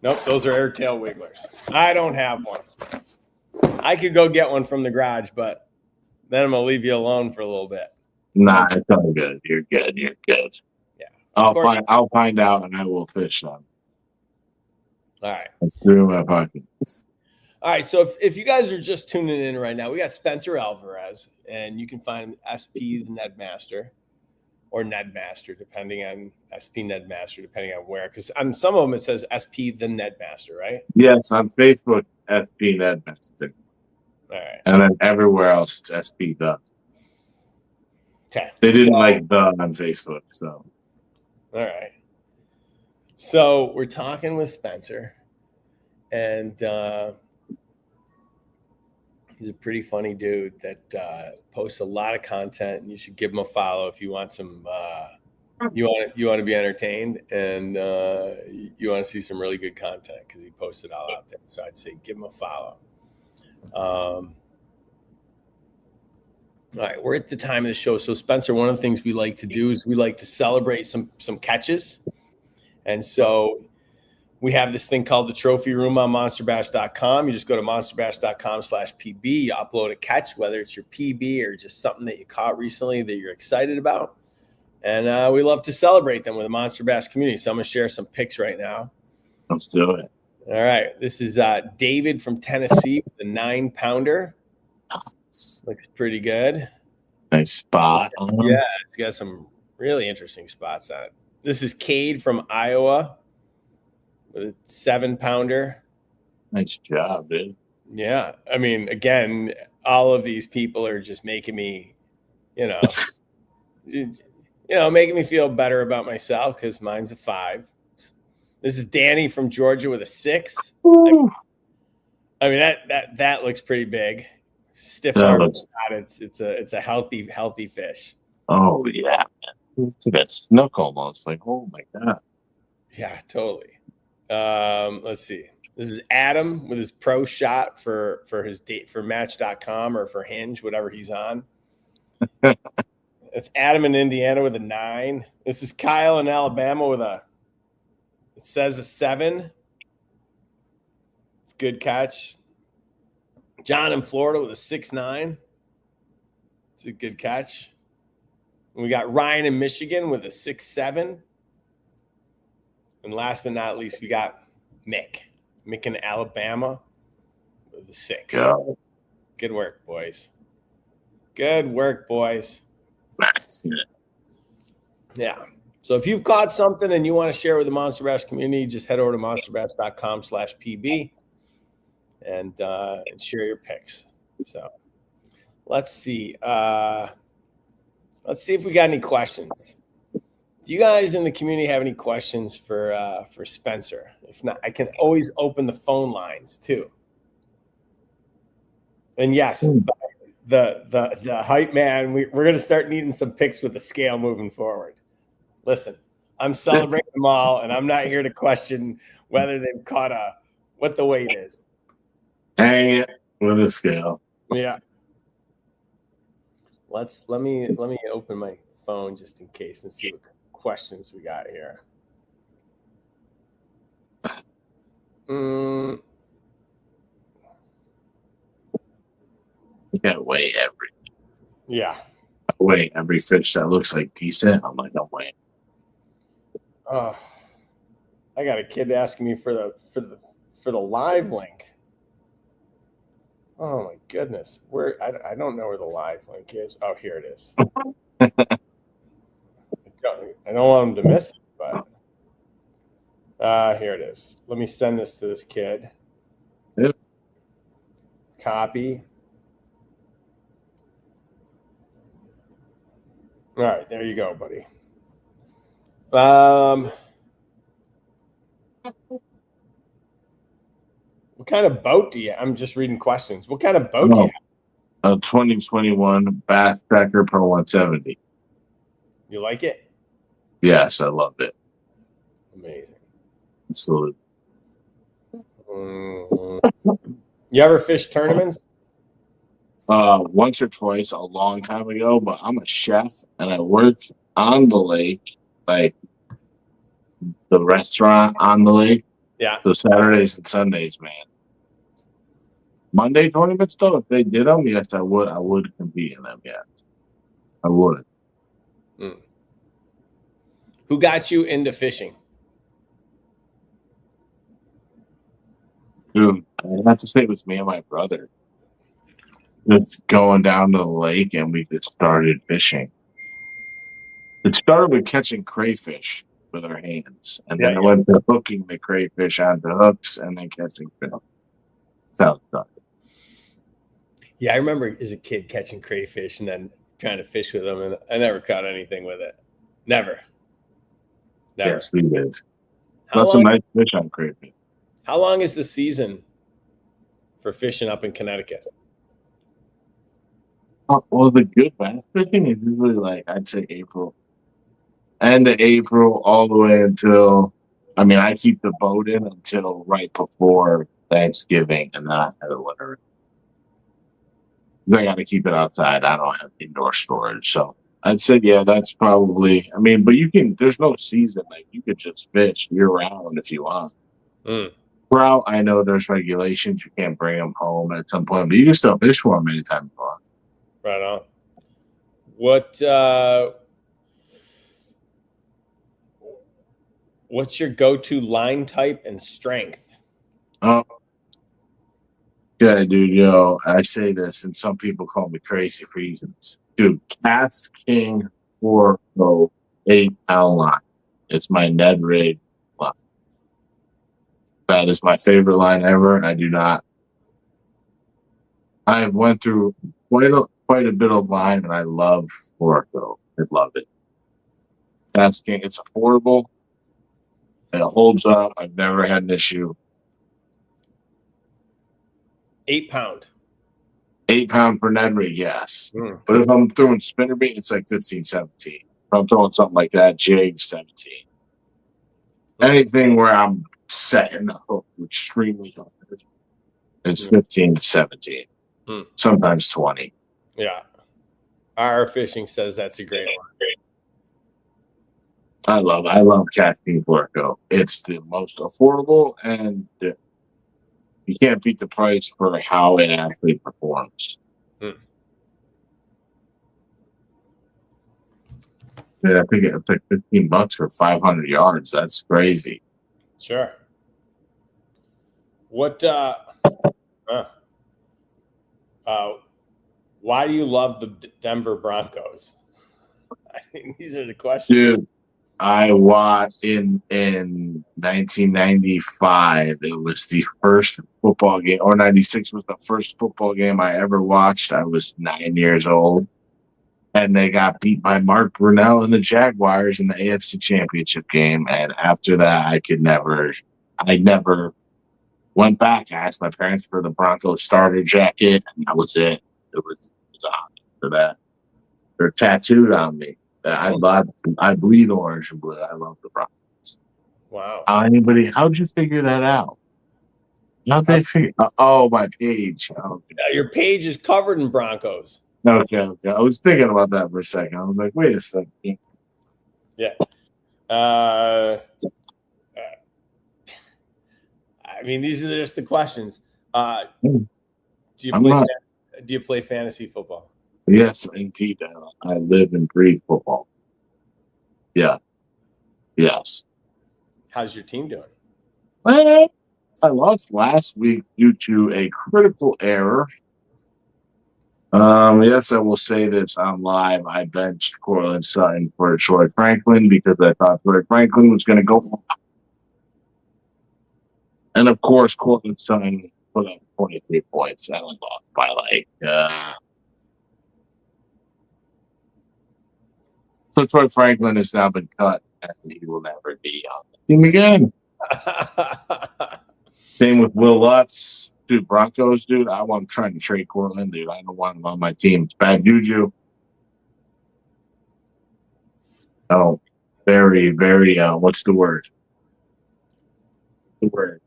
S1: Nope, those are airtail wigglers. I don't have one. I could go get one from the garage, but then I'm gonna leave you alone for a little bit.
S2: Nah, it's all good. You're good. You're good.
S1: Yeah.
S2: I'll find out and I will fish them.
S1: All right.
S2: Let's do it in my pocket.
S1: All right. So if you guys are just tuning in right now, we got Spencer Alvarez, and you can find him SP Ned Master or Ned Master, depending on SP Ned Master, depending on where. Because on some of them it says SP the Ned Master, right?
S2: Yes, on Facebook, SP Ned Master.
S1: All right.
S2: And then everywhere else, it's SP the.
S1: Okay.
S2: They didn't like the on Facebook, so.
S1: All right. So we're talking with Spencer, and he's a pretty funny dude that posts a lot of content, and you should give him a follow if you want some. You want to be entertained, and you want to see some really good content because he posts it all out there. So I'd say give him a follow. All right, we're at the time of the show. So Spencer, one of the things we like to do is we like to celebrate some catches. And so we have this thing called the Trophy Room on MonsterBass.com. You just go to MonsterBass.com/PB. You upload a catch, whether it's your PB or just something that you caught recently that you're excited about. And we love to celebrate them with the Monster Bass community. So I'm going to share some pics right now.
S2: Let's do it.
S1: All right. This is David from Tennessee with the 9-pounder. Looks pretty good.
S2: Nice spot.
S1: Yeah, it's got some really interesting spots on it. This is Cade from Iowa with a 7-pounder.
S2: Nice job, dude.
S1: Yeah. I mean, again, all of these people are just making me, making me feel better about myself because mine's a 5. This is Danny from Georgia with a 6. I mean, that looks pretty big. Stiff arm. It's a healthy fish.
S2: Oh yeah, man. It's like a snook almost. Like, oh my god.
S1: Yeah, totally. Let's see. This is Adam with his pro shot for his date for Match.com or for Hinge, whatever he's on. It's Adam in Indiana with a 9. This is Kyle in Alabama with it says a 7. It's a good catch. John in Florida with a 6'9". It's a good catch. And we got Ryan in Michigan with a 6'7". And last but not least, we got Mick in Alabama with a 6.
S2: Go.
S1: Good work, boys. Good work, boys. Yeah. So if you've caught something and you want to share with the Monster Bass community, just head over to monsterbass.com/PB and share your pics. So let's see. Let's see if we got any questions. Do you guys in the community have any questions for Spencer? If not, I can always open the phone lines too. And yes, the hype man, we're going to start needing some pics with the scale moving forward. Listen, I'm celebrating them all, and I'm not here to question whether they've caught what the weight is.
S2: Hang it with a scale.
S1: Yeah. Let me open my phone just in case and see what questions we got here.
S2: You gotta weigh every fish that looks like decent. I'm like, I'm weighing.
S1: Oh, I got a kid asking me for the live link. Oh my goodness, where I don't know where the live link is. Oh, here it is. I don't want him to miss it, but here it is. Let me send this to this kid.
S2: Yep.
S1: Copy. All right, there you go, buddy. What kind of boat do you have? I'm just reading questions. What kind of boat do you have?
S2: A 2021 Bass Tracker Pro 170.
S1: You like it?
S2: Yes, I loved it.
S1: Amazing.
S2: Absolutely.
S1: You ever fish tournaments?
S2: Once or twice a long time ago, but I'm a chef and I work on the lake, like the restaurant on the lake.
S1: Yeah.
S2: So Saturdays and Sundays, man. Monday tournaments, though, if they did them, yes, I would. I would compete in them, yes. I would.
S1: Who got you into fishing?
S2: Dude, I have to say it was me and my brother. Just going down to the lake and we just started fishing. It started with catching crayfish with our hands. And then it went to hooking the crayfish onto hooks and then catching fish. Sounds tough. Yeah,
S1: I remember as a kid catching crayfish and then trying to fish with them, and I never caught anything with it. Never.
S2: Yes, we did. Got some nice fish on crayfish.
S1: How long is the season for fishing up in Connecticut?
S2: Well, the good bass fishing is usually like, I'd say April. End of April all the way until, I keep the boat in until right before Thanksgiving and then I have it winter. I got to keep it outside. I don't have indoor storage. So I'd say, yeah, that's probably, but there's no season. Like, you could just fish year round if you want. Trout, I know there's regulations. You can't bring them home at some point, but you can still fish for them anytime you want.
S1: Right on. What's your go-to line type and strength?
S2: Oh, yeah, dude. Yo, I say this, and some people call me crazy for using this. Dude, Cats King 4-0 8-pound line. It's my Ned rig line. That is my favorite line ever. I went through quite a bit of line, and I love 4-0. I love it. Cats King. It's affordable. It holds up. I've never had an issue.
S1: 8-pound.
S2: 8-pound per Ned rig, yes. But if I'm throwing spinnerbait, it's like 15, 17. If I'm throwing something like that, jig, 17. Anything where I'm setting the hook extremely hard, it's 15 to 17. Sometimes 20.
S1: Yeah. Our fishing says that's a great one.
S2: I love Cat King 4-0. It's the most affordable, and you can't beat the price for how it actually performs. Yeah, I think it's like $15 for 500 yards. That's crazy.
S1: Sure. Why do you love the Denver Broncos? These are the questions.
S2: Dude, I watched in 1995. It was the first football game, or 96 was the first football game I ever watched. I was 9 years old. And they got beat by Mark Brunell and the Jaguars in the AFC Championship game. And after that, I never went back. I asked my parents for the Broncos starter jacket, and that was it. It was on for that. They're tattooed on me. I bleed orange and blue. I love the Broncos.
S1: Wow.
S2: How'd you figure that out? How'd they figure? Oh, my page. Oh,
S1: your page is covered in Broncos.
S2: Okay. I was thinking about that for a second. I was like, wait a second.
S1: Yeah. I mean, these are just the questions. Do you
S2: I'm
S1: play?
S2: not.
S1: Do you play fantasy football?
S2: Yes, indeed. I live and breathe football. Yeah. Yes.
S1: How's your team doing?
S2: Well, I lost last week due to a critical error. Yes, I will say this on live. I benched Cortland Sutton for Troy Franklin because I thought Troy Franklin was going to go. And of course, Cortland Sutton put up 23 points and lost by So Troy Franklin has now been cut, and he will never be on the team again. Same with Will Lutz. Dude, Broncos, dude. I'm trying to trade Cortland, dude. I don't want him on my team. It's bad juju. Oh, very, very, what's the word? The word.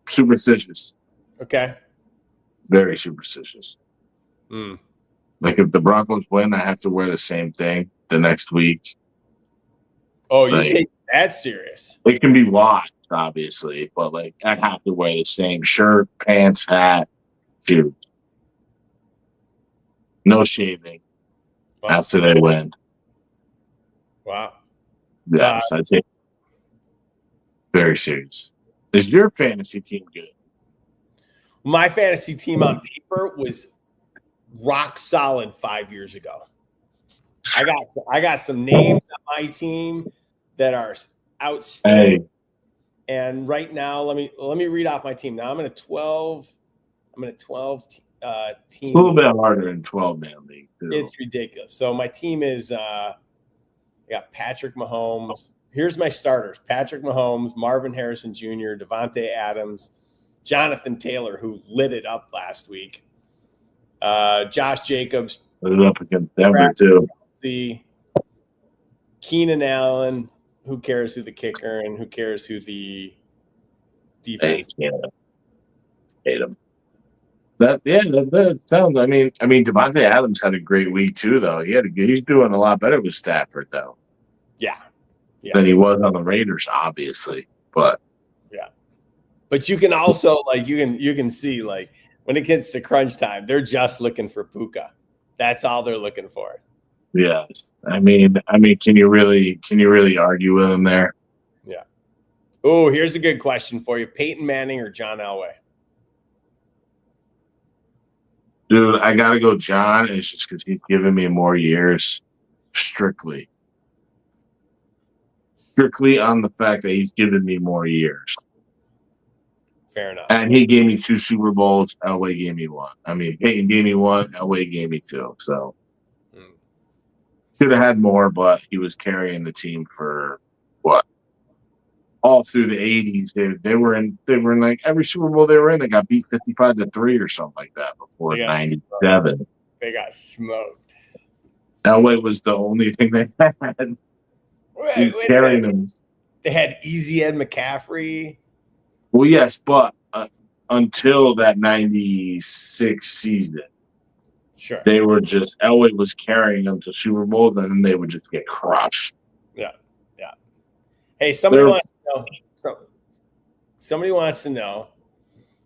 S2: Superstitious.
S1: Okay.
S2: Very superstitious.
S1: Mm.
S2: Like if the Broncos win, I have to wear the same thing the next week.
S1: Oh, you take that serious?
S2: It can be washed, obviously, but like I have to wear the same shirt, pants, hat, dude. No shaving after they win.
S1: Wow.
S2: Yes, I take it very serious. Is your fantasy team good?
S1: My fantasy team on paper was rock solid 5 years ago. I got some names on my team that are outstanding.
S2: Hey.
S1: And right now, let me read off my team. Now I'm in a 12 team.
S2: It's a little bit harder in 12-man league too.
S1: It's ridiculous. So my team is I got Patrick Mahomes. Here's my starters: Patrick Mahomes, Marvin Harrison Jr., Devontae Adams, Jonathan Taylor, who lit it up last week, Josh Jacobs,
S2: Lit it up against Denver too.
S1: Keenan Allen. Who cares who the kicker and who cares who the defense?
S2: Hate him. That sounds. I mean, Devontae Adams had a great week too, though. He's doing a lot better with Stafford, though.
S1: Yeah.
S2: Than he was on the Raiders, obviously. But
S1: you can also you can see when it gets to crunch time, they're just looking for Puka. That's all they're looking for.
S2: Yes, I mean, can you really argue with him there?
S1: Yeah. Oh, here's a good question for you: Peyton Manning or John Elway?
S2: Dude, I gotta go John. It's just because he's given me more years, strictly on the fact that he's given me more years.
S1: Fair enough.
S2: And he gave me 2 Super Bowls. Elway gave me 1. I mean, Peyton gave me 1. Elway gave me 2. So should have had more, but he was carrying the team for what? All through the 80s. They were in like every Super Bowl they were in. They got beat 55-3 or something like that before 97.
S1: They got smoked.
S2: Elway was the only thing they had. He was carrying them.
S1: They had Easy Ed McCaffrey.
S2: Well, yes, but until that 96 season,
S1: sure,
S2: they were just Elway was carrying them to Super Bowls, and then they would just get crushed.
S1: Yeah. Hey, somebody wants to know.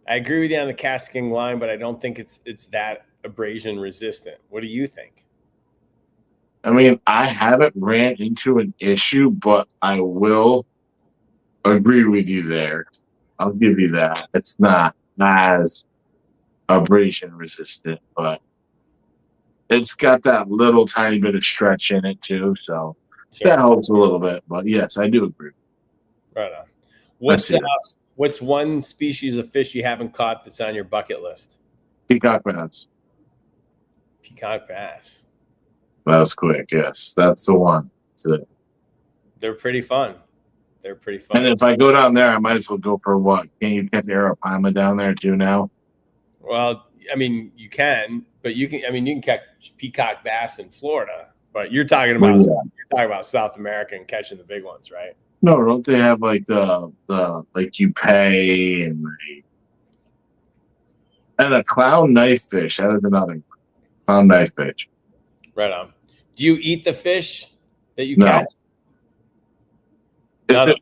S1: I agree with you on the casting line, but I don't think it's that abrasion resistant. What do you think?
S2: I mean, I haven't ran into an issue, but I will agree with you there. I'll give you that. It's not as abrasion resistant, but it's got that little tiny bit of stretch in it too, so that helps a little bit. But yes, I do agree.
S1: Right on. What's one species of fish you haven't caught that's on your bucket list?
S2: Peacock bass.
S1: Peacock bass.
S2: That was quick. Yes, that's the one. That's it.
S1: They're pretty fun.
S2: And if I go down there, I might as well go for what? Can you catch Arapaima down there too now?
S1: Well, I mean, you can, but you can catch peacock bass in Florida. But you're talking about South America and catching the big ones, right?
S2: No, don't they have like the like you pay and a clown knife fish? That is another clown knife fish.
S1: Right on. Do you eat the fish that you
S2: No.
S1: catch? None.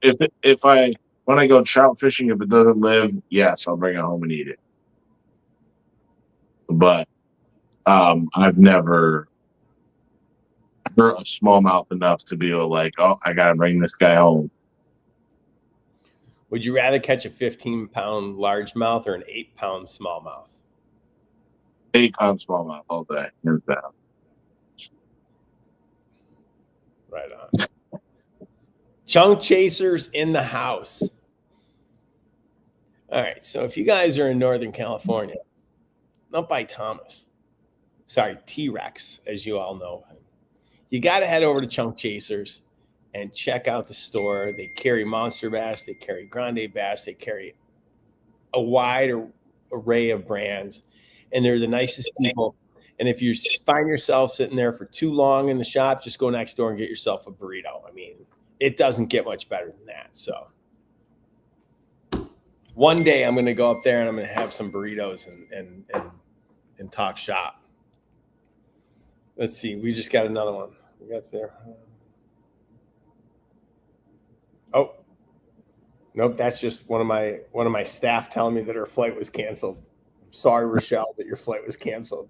S2: If I when I go trout fishing, if it doesn't live, yes, I'll bring it home and eat it. But I've never hurt a smallmouth enough to be like, oh, I gotta bring this guy home.
S1: Would you rather catch a 15-pound largemouth or an 8-pound smallmouth?
S2: 8-pound smallmouth all day. Hands down.
S1: Right on. Chunk chasers in the house. All right. So if you guys are in Northern California, not by Thomas, sorry, T-Rex, as you all know, you got to head over to Chunk Chasers and check out the store. They carry monster bass, they carry grande bass, they carry a wide array of brands, and they're the nicest people. And if you find yourself sitting there for too long in the shop, just go next door and get yourself a burrito. I mean, it doesn't get much better than that. So one day I'm going to go up there and I'm going to have some burritos and talk shop. Let's see. We just got another one. We got there. Oh, nope. That's just one of my staff telling me that her flight was canceled. Sorry, Rochelle, that your flight was canceled.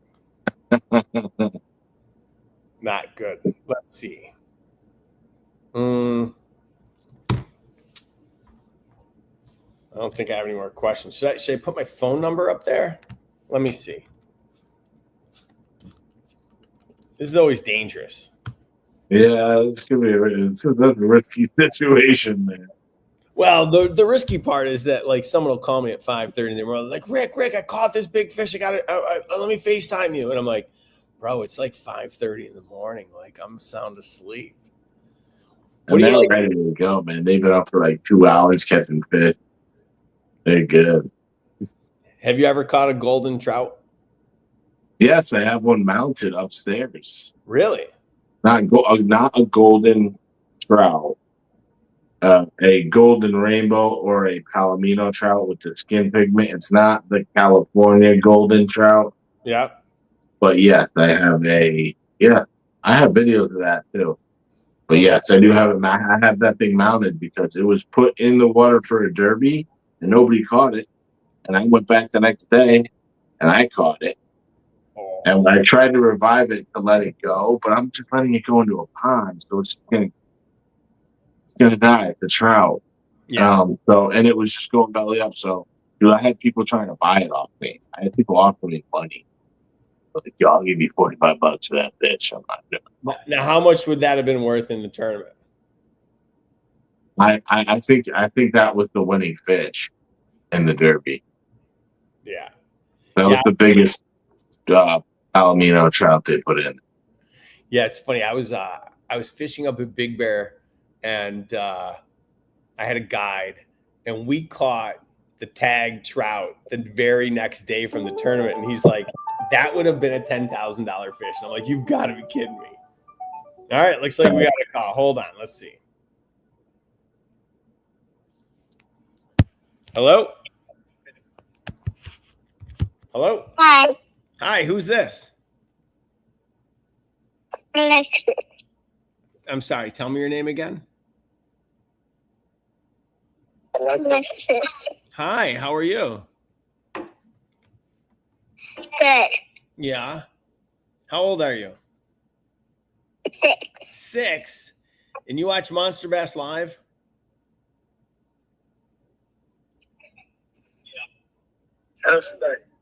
S1: Not good. Let's see. I don't think I have any more questions. Should I put my phone number up there? Let me see. This is always dangerous.
S2: Yeah, it's gonna be a risky situation, man.
S1: Well, the risky part is that like someone will call me at 5:30 in the morning, like Rick, I caught this big fish. I got it. Let me FaceTime you, and I'm like, bro, it's like 5:30 in the morning. Like I'm sound asleep.
S2: And they're ready to go, man. They've been up for like 2 hours catching fish. They're good.
S1: Have you ever caught a golden trout?
S2: Yes, I have one mounted upstairs.
S1: Really?
S2: Not a golden trout. A golden rainbow or a palomino trout with the skin pigment. It's not the California golden trout.
S1: Yeah.
S2: But yes, I have I have videos of that too. But yes, I do have it. I have that thing mounted because it was put in the water for a derby and nobody caught it. And I went back the next day and I caught it. And I tried to revive it to let it go, but I'm just letting it go into a pond, so it's gonna die. The trout.
S1: Yeah.
S2: And it was just going belly up. So, dude, I had people trying to buy it off me. I had people offering me money. Like, yo, I'll give you $45 for that fish. I'm not doing it.
S1: Now, how much would that have been worth in the tournament?
S2: I think that was the winning fish in the derby.
S1: Yeah.
S2: That was the biggest palomino trout they put in.
S1: Yeah, it's funny. I was fishing up at Big Bear, and I had a guide, and we caught the tag trout the very next day from the tournament, and he's like, "That would have been a $10,000 fish." And I'm like, "You've got to be kidding me!" All right, looks like we got a call. Hold on, let's see. Hello. Hello.
S5: Hi,
S1: Hi. Who's this?
S5: Alexis.
S1: I'm sorry. Tell me your name again.
S5: Alexis.
S1: Hi. How are you?
S5: Good.
S1: Yeah. How old are you?
S5: 6.
S1: 6. And you watch Monster Bass live?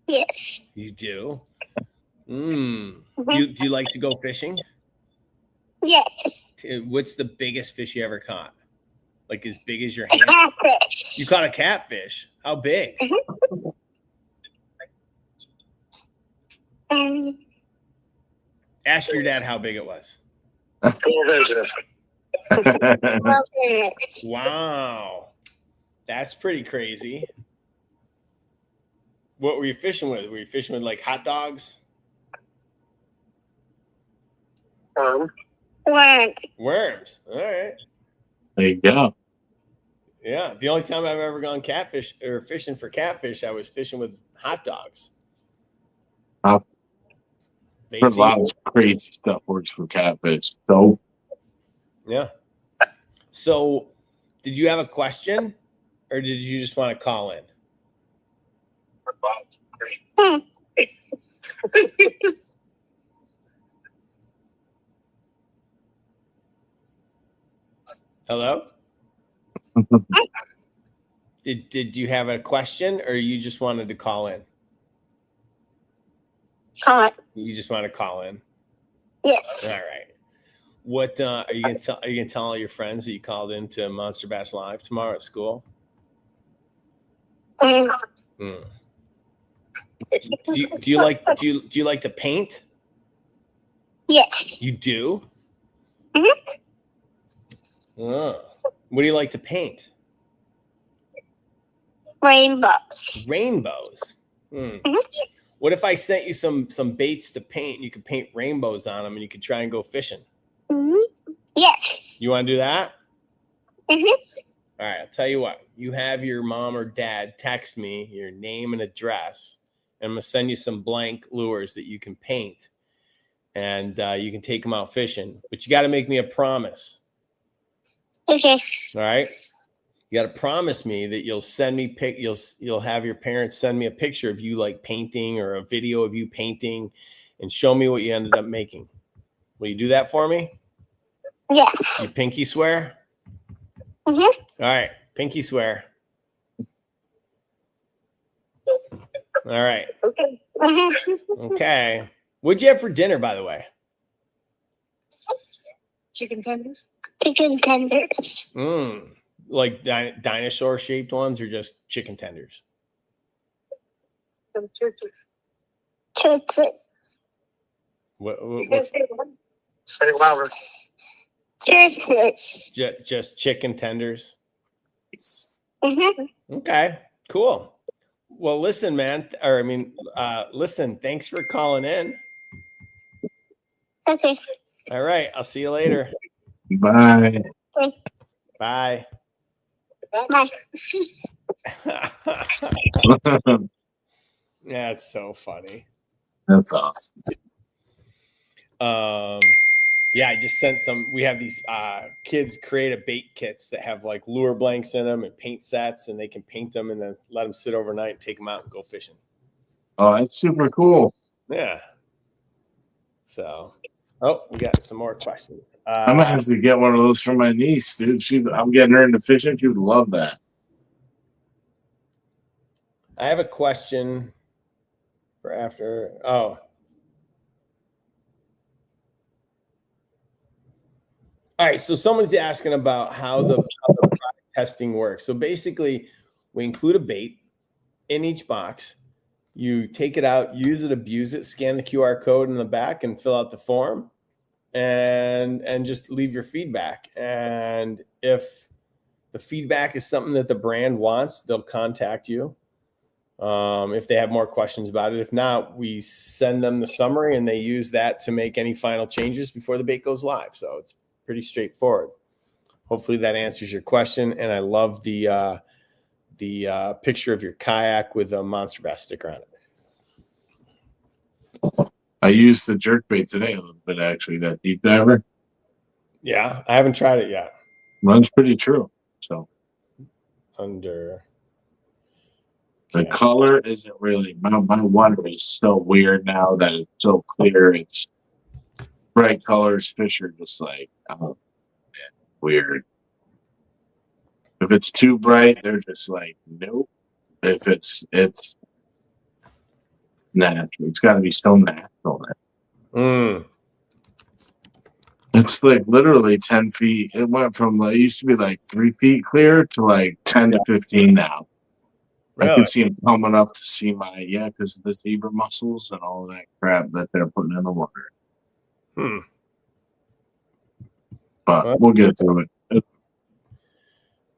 S5: Yes.
S1: You do? Do you like to go fishing?
S5: Yes.
S1: What's the biggest fish you ever caught? Like as big as your
S5: A
S1: hand?
S5: catfish.
S1: You caught a catfish. How big? Ask your dad how big it was. Wow. That's pretty crazy. What were you fishing with? Were you fishing with like hot dogs? Worms. All right.
S2: There you go.
S1: Yeah. The only time I've ever gone catfish or fishing for catfish, I was fishing with hot dogs.
S2: There's a lot of crazy stuff works for catfish. So
S1: Yeah. So, did you have a question, or did you just want to call in?
S5: Hmm.
S1: Hello? Did you have a question, or you just wanted to call in?
S5: Call it.
S1: You just want to call in.
S5: Yes.
S1: All right. What are you gonna tell? Are you gonna tell all your friends that you called into Monster Bass Live tomorrow at school?
S5: Mm.
S1: Hmm. Do you like to paint?
S5: Yes.
S1: You do?
S5: Mhm.
S1: Oh. What do you like to paint?
S5: Rainbows.
S1: Rainbows. Hmm.
S5: Mhm.
S1: What if I sent you some baits to paint and you could paint rainbows on them and you could try and go fishing?
S5: Mhm. Yes.
S1: You want to do that?
S5: Mhm.
S1: All right, I'll tell you what. You have your mom or dad text me your name and address, and I'm gonna send you some blank lures that you can paint, and you can take them out fishing. But you got to make me a promise.
S5: Okay.
S1: All right, you got to promise me that you'll send me you'll have your parents send me a picture of you like painting or a video of you painting, and show me what you ended up making. Will you do that for me?
S5: Yes.
S1: You pinky swear?
S5: Mhm.
S1: All right, pinky swear. All right.
S5: Okay. Mhm.
S1: Okay. What'd you have for dinner, by the way?
S4: Chicken tenders?
S5: Chicken tenders.
S1: Like dinosaur shaped ones or just chicken tenders?
S4: Some churches.
S5: Churches.
S1: What
S5: Say louder. Churches.
S1: just chicken tenders?
S5: Mhm.
S1: Okay, cool. Well, listen, man, listen, thanks for calling in.
S5: Okay.
S1: All right, I'll see you later.
S2: Bye.
S1: Bye.
S5: Bye.
S1: That's so funny.
S2: That's awesome.
S1: Yeah, I just sent some. We have these kids create a bait kits that have like lure blanks in them and paint sets, and they can paint them and then let them sit overnight and take them out and go fishing.
S2: Oh, that's super cool.
S1: Yeah. So, we got some more questions.
S2: I'm gonna have to get one of those for my niece, dude. I'm getting her into fishing. She would love that.
S1: I have a question for after. Oh. All right. So someone's asking about how the product testing works. So basically, we include a bait in each box. You take it out, use it, abuse it, scan the QR code in the back, and fill out the form, and just leave your feedback. And if the feedback is something that the brand wants, they'll contact you. If they have more questions about it. If not, we send them the summary and they use that to make any final changes before the bait goes live. So it's pretty straightforward. Hopefully that answers your question. And I love the picture of your kayak with a monster bass sticker on it.
S2: I used the jerk bait today a little bit, actually, that deep diver.
S1: Yeah, I haven't tried it yet.
S2: Runs pretty true. So
S1: Under
S2: the color isn't really my water is so weird now that it's so clear. It's bright colors. Fish are just like, oh, man, weird. If it's too bright, they're just like, nope. If it's natural, it's got to be so natural. It's like literally 10 feet. It went from it used to be like 3 feet clear to like 10 to 15 now.
S1: Really?
S2: I can see them coming up to see because of the zebra mussels and all that crap that they're putting in the water. But we'll get to it.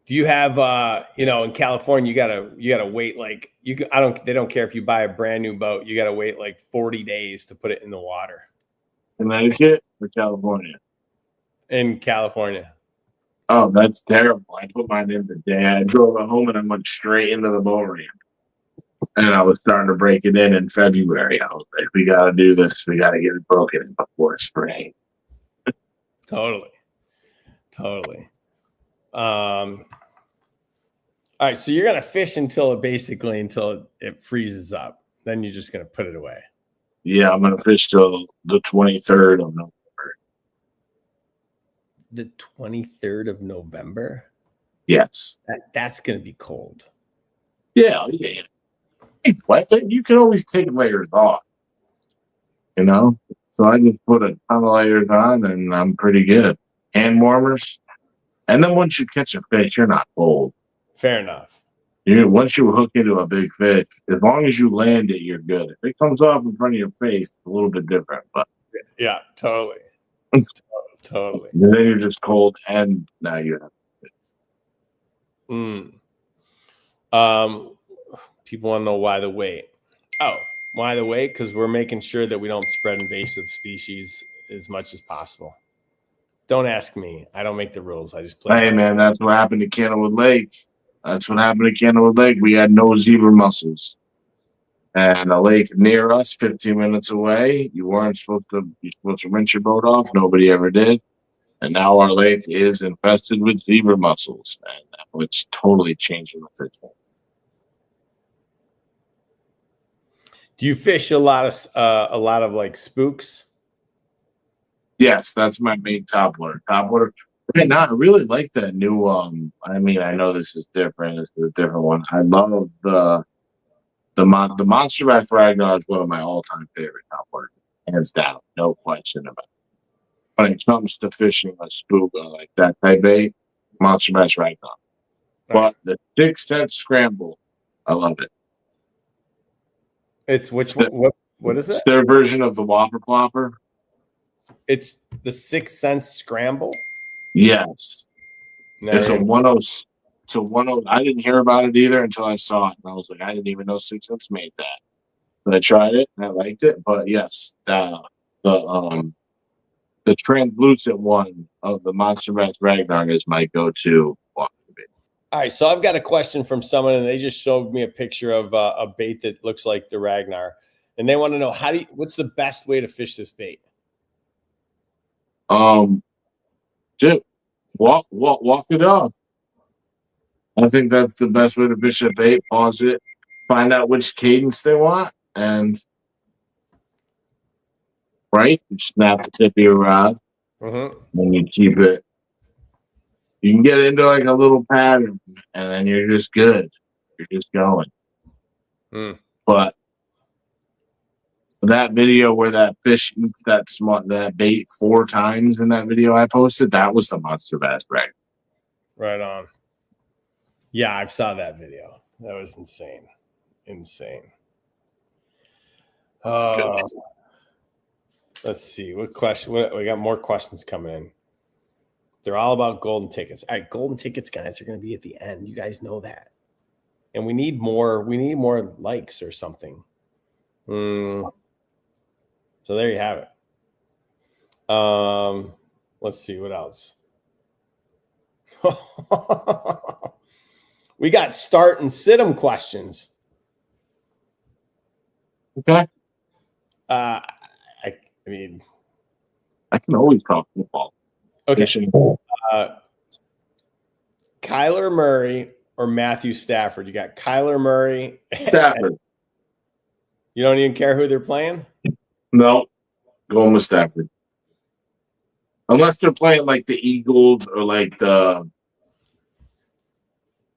S1: Do you have in California you gotta wait like they don't care if you buy a brand new boat, you gotta wait like 40 days to put it in the water.
S2: Connecticut or California?
S1: In California.
S2: Oh, that's terrible. I put mine in the day. I drove it home and I went straight into the boat ramp. And I was starting to break it in February. I was like, we got to do this. We got to get it broken before spring.
S1: Totally. Totally. All right, so you're gonna fish until it freezes up. Then you're just gonna put it away.
S2: Yeah, I'm gonna fish till the 23rd of November.
S1: The 23rd of November.
S2: Yes.
S1: That's gonna be cold.
S2: Yeah. What? You can always take layers off. You know, so I just put a ton of layers on, and I'm pretty good. Hand warmers, and then once you catch a fish, you're not cold.
S1: Fair enough.
S2: Once you hook into a big fish, as long as you land it, you're good. If it comes off in front of your face, it's a little bit different. But
S1: Yeah, totally. Totally.
S2: then you're just cold, and now you have.
S1: People want to know why the weight. Oh, why the weight? Because we're making sure that we don't spread invasive species as much as possible. Don't ask me. I don't make the rules. I just play.
S2: Hey, man, that's what happened to Candlewood Lake. We had no zebra mussels. And a lake near us, 15 minutes away, you're supposed to rinse your boat off. Nobody ever did. And now our lake is infested with zebra mussels. And now it's totally changing the fishing.
S1: Do you fish a lot of like spooks?
S2: Yes, that's my main topwater. Right now, I really like that new. I know this is different. This is a different one. I love the Monster Bass Ragnar is one of my all-time favorite topwater, hands down, no question about it. When it comes to fishing a spook like that type bait, Monster Bass Ragnar. But the 6 cent scramble, I love it.
S1: It's what is it?
S2: It's their version of the Whopper Plopper.
S1: It's the 6 cent scramble.
S2: Yes.
S1: Never
S2: It's a 10. So 10. I didn't hear about it either until I saw it, and I was like, I didn't even know 6 cents made that. But I tried it and I liked it. But yes, the translucent one of the Monster Bass Ragnar is my go-to walking bait.
S1: All right, so I've got a question from someone, and they just showed me a picture of a bait that looks like the Ragnar, and they want to know what's the best way to fish this bait?
S2: Just walk it off. I think that's the best way to fish a bait. Pause it, find out which cadence they want, and you snap the tip of your rod, and you keep it. You can get into like a little pattern, and then you're just good. You're just going. But that video where that fish eats that bait 4 times in that video I posted, that was the Monster Bass Ragnar.
S1: Right on. Yeah, I saw that video. That was insane. Let's see. What question? We got more questions coming in. They're all about golden tickets. All right, golden tickets, guys, are going to be at the end. You guys know that. And we need more likes or something. So there you have it. Let's see what else. We got start and sit 'em questions.
S2: Okay.
S1: I
S2: can always talk football.
S1: Okay. Kyler Murray or Matthew Stafford? You got Kyler Murray.
S2: Stafford.
S1: You don't even care who they're playing?
S2: No. Going with Stafford. Unless they're playing like the Eagles or like the.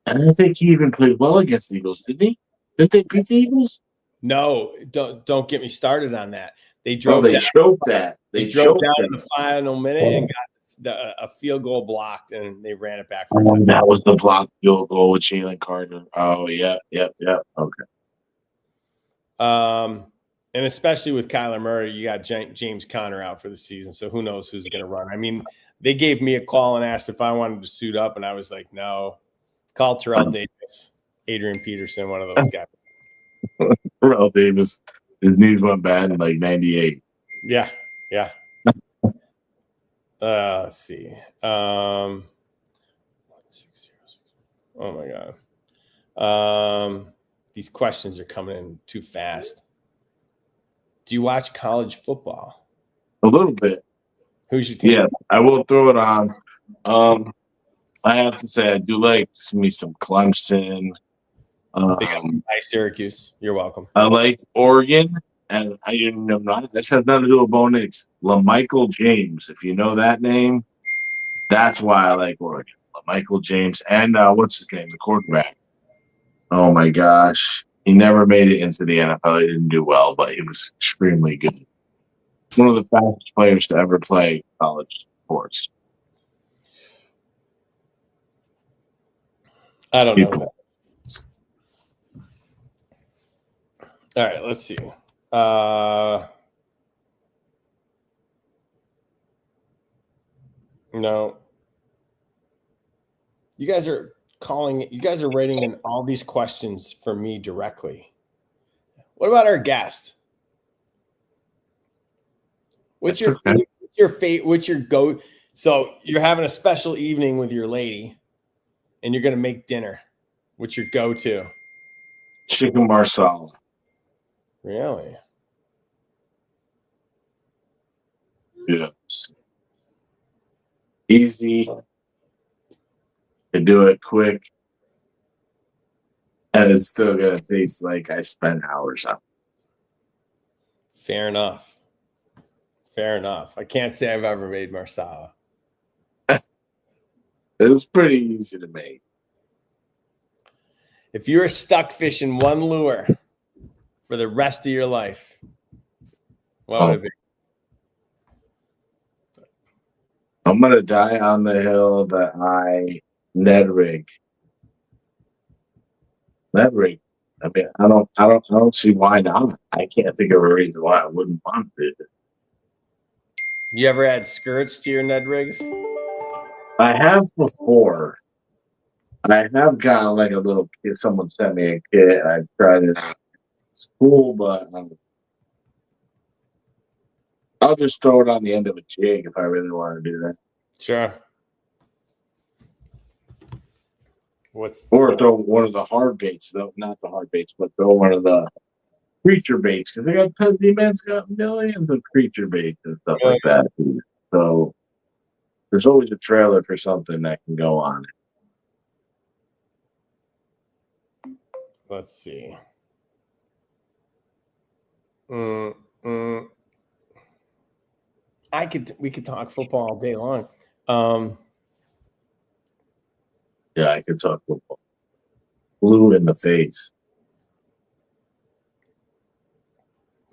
S2: I don't think he even played well against the Eagles, did he? Didn't they beat the Eagles?
S1: No, don't get me started on that. They drove.
S2: They choked that.
S1: They drove down in the final minute and got a field goal blocked, and they ran it back.
S2: That was the blocked field goal with Jalen Carter. Oh yeah. Okay.
S1: And especially with Kyler Murray, you got James Conner out for the season, so who knows who's going to run? I mean, they gave me a call and asked if I wanted to suit up, and I was like, no. Call Terrell Davis, Adrian Peterson, one of those guys.
S2: Terrell Davis, his knees went bad in like 98.
S1: Yeah. Let's see. Oh my God. These questions are coming in too fast. Do you watch college football?
S2: A little bit.
S1: Who's your team?
S2: Yeah, I will throw it on. I have to say I do like me some Clemson.
S1: Hi, Syracuse. You're welcome.
S2: I like Oregon, and I didn't know this has nothing to do with Bo Nix. LaMichael James, if you know that name, that's why I like Oregon. LaMichael James, and what's his name, the quarterback? Oh my gosh, he never made it into the NFL. He didn't do well, but he was extremely good. One of the fastest players to ever play college sports.
S1: I don't know that. All right, let's see. No. You guys are writing in all these questions for me directly. What about our guest? What's your go? So you're having a special evening with your lady, and you're gonna make dinner. What's your go-to?
S2: Chicken marsala.
S1: Really?
S2: Yes. Easy. To do it quick. And it's still gonna taste like I spent hours on it.
S1: Fair enough. Fair enough. I can't say I've ever made marsala.
S2: It's pretty easy to make.
S1: If you were stuck fishing one lure for the rest of your life, what would it be?
S2: I'm gonna die on the hill that Ned rig. Ned rig. I mean, I don't see why not. I can't think of a reason why I wouldn't want to.
S1: You ever add skirts to your Ned rigs?
S2: I have before. I have gotten like a little kit. Someone sent me a kit. I tried it out. It's cool, but I'll just throw it on the end of a jig if I really want to do that.
S1: Sure.
S2: Or throw one of the hard baits, though, not the hard baits, but throw one of the creature baits, because they got Man's got millions of creature baits and stuff like that. So there's always a trailer for something that can go on it.
S1: Let's see. We could talk football all day long.
S2: Yeah, I could talk football. Blue in the face.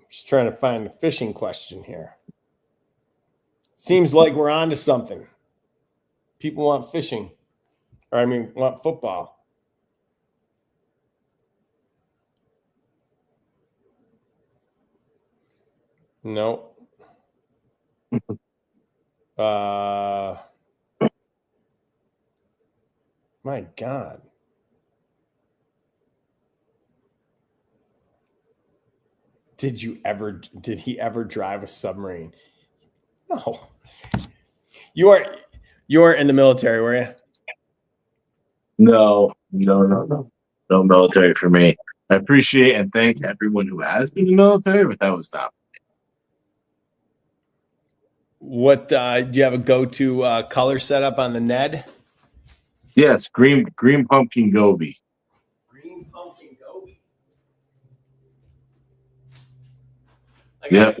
S1: Just trying to find a fishing question here. Seems like we're on to something. People want fishing. Or want football. No. My God. Did he ever drive a submarine? No. You weren't in the military, were you?
S2: No military for me. I appreciate and thank everyone who has been in the military, but that was not.
S1: What do you have a go-to color setup on the Ned?
S2: Yes, green pumpkin goby.
S1: Green pumpkin goby.
S2: Yep,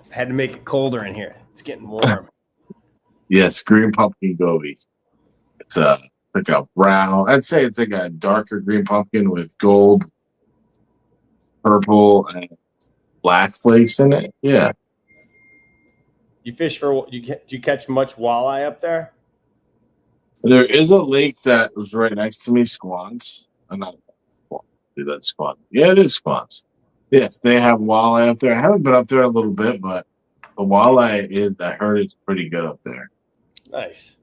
S1: had to make it colder in here. It's getting warm.
S2: Yes, green pumpkin goby. It's like a brown. I'd say it's like a darker green pumpkin with gold, purple, and black flakes in it. Yeah.
S1: You fish do you catch much walleye up there?
S2: There is a lake that was right next to me, Squans. I'm not do that Squans. Yeah, it is Squans. Yes, they have walleye up there. I haven't been up there a little bit, but the walleye I heard it's pretty good up there.
S1: Nice.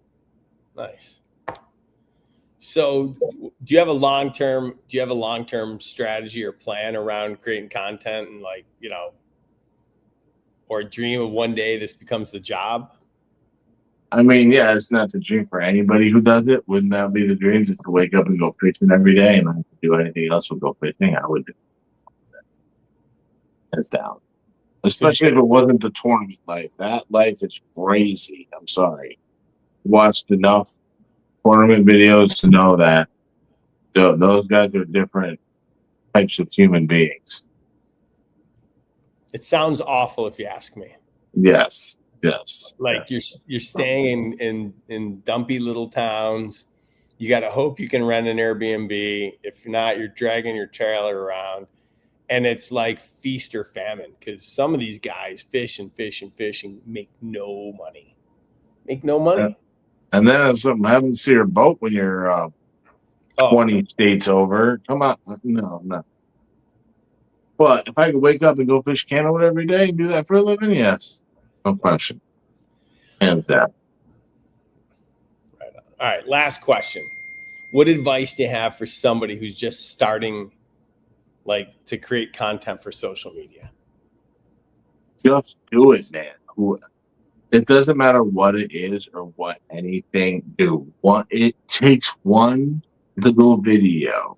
S1: So do you have a long-term strategy or plan around creating content and or a dream of one day this becomes the job?
S2: I mean, yeah, it's not the dream for anybody who does it. Wouldn't that be the dream, just to wake up and go fishing every day and not have to do anything else but go fishing? I would do that. It's down. Especially if it wasn't the tournament life. That life is crazy. I'm sorry. Watched enough tournament videos to know that those guys are different types of human beings.
S1: It sounds awful if you ask me.
S2: Yes. Yes.
S1: Like
S2: yes.
S1: you're staying in dumpy little towns. You got to hope you can rent an Airbnb. If not, you're dragging your trailer around, and it's like feast or famine because some of these guys fish and fish and fish and make no money. Make no money.
S2: And then it's something happens to your boat when you're 20 states over. Come on. No. But if I could wake up and go fish Canada every day and do that for a living, yes. No question. Hands down.
S1: Right on. All right, last question. What advice do you have for somebody who's just starting like to create content for social media?
S2: Just do it, man. It doesn't matter what it is or what anything do. It takes one little video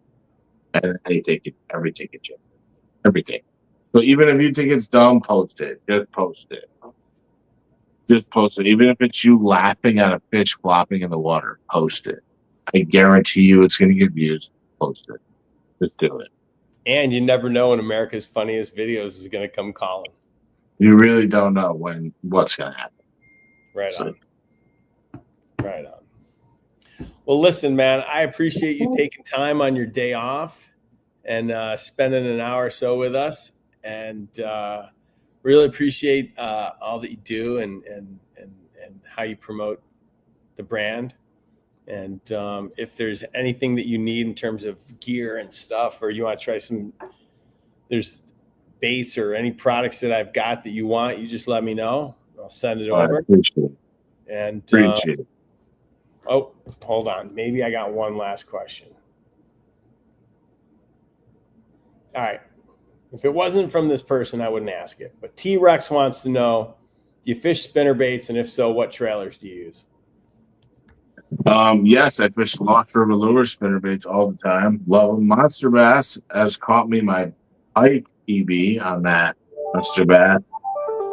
S2: and everything can change. Everything. So even if you think it's dumb, post it. Just post it. Just post it. Even if it's you laughing at a fish flopping in the water, post it. I guarantee you it's going to get views. Post it. Just do it. And
S1: you never know when America's Funniest Videos is going to come calling.
S2: You really don't know what's going to happen.
S1: Right on. Right on. Well, listen, man, I appreciate you taking time on your day off and spending an hour or so with us, and really appreciate all that you do and how you promote the brand. And if there's anything that you need in terms of gear and stuff, or you want to try there's baits or any products that I've got that you want, you just let me know. I'll send it over.
S2: Appreciate it.
S1: And
S2: Appreciate it.
S1: Oh, hold on. Maybe I got one last question. All right. If it wasn't from this person, I wouldn't ask it. But T-Rex wants to know, do you fish spinner baits? And if so, what trailers do you use?
S2: Yes, I fish Lost River lure spinner baits all the time. Love them. Monster Bass has caught me my pike EB on that Monster Bass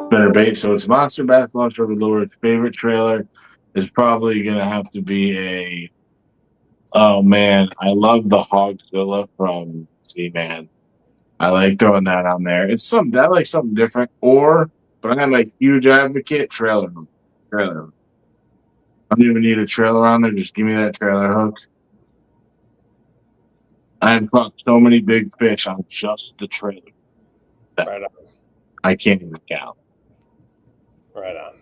S2: spinner bait. So it's Monster Bass, Lost River lure. Its favorite trailer is probably going to have to be oh man, I love the Hogzilla from Z-Man. I like throwing that on there. It's I like something different. But I'm a huge advocate, trailer hook. Trailer hook. I don't even need a trailer on there. Just give me that trailer hook. I've caught so many big fish on just the trailer.
S1: Right on.
S2: I can't even count.
S1: Right on.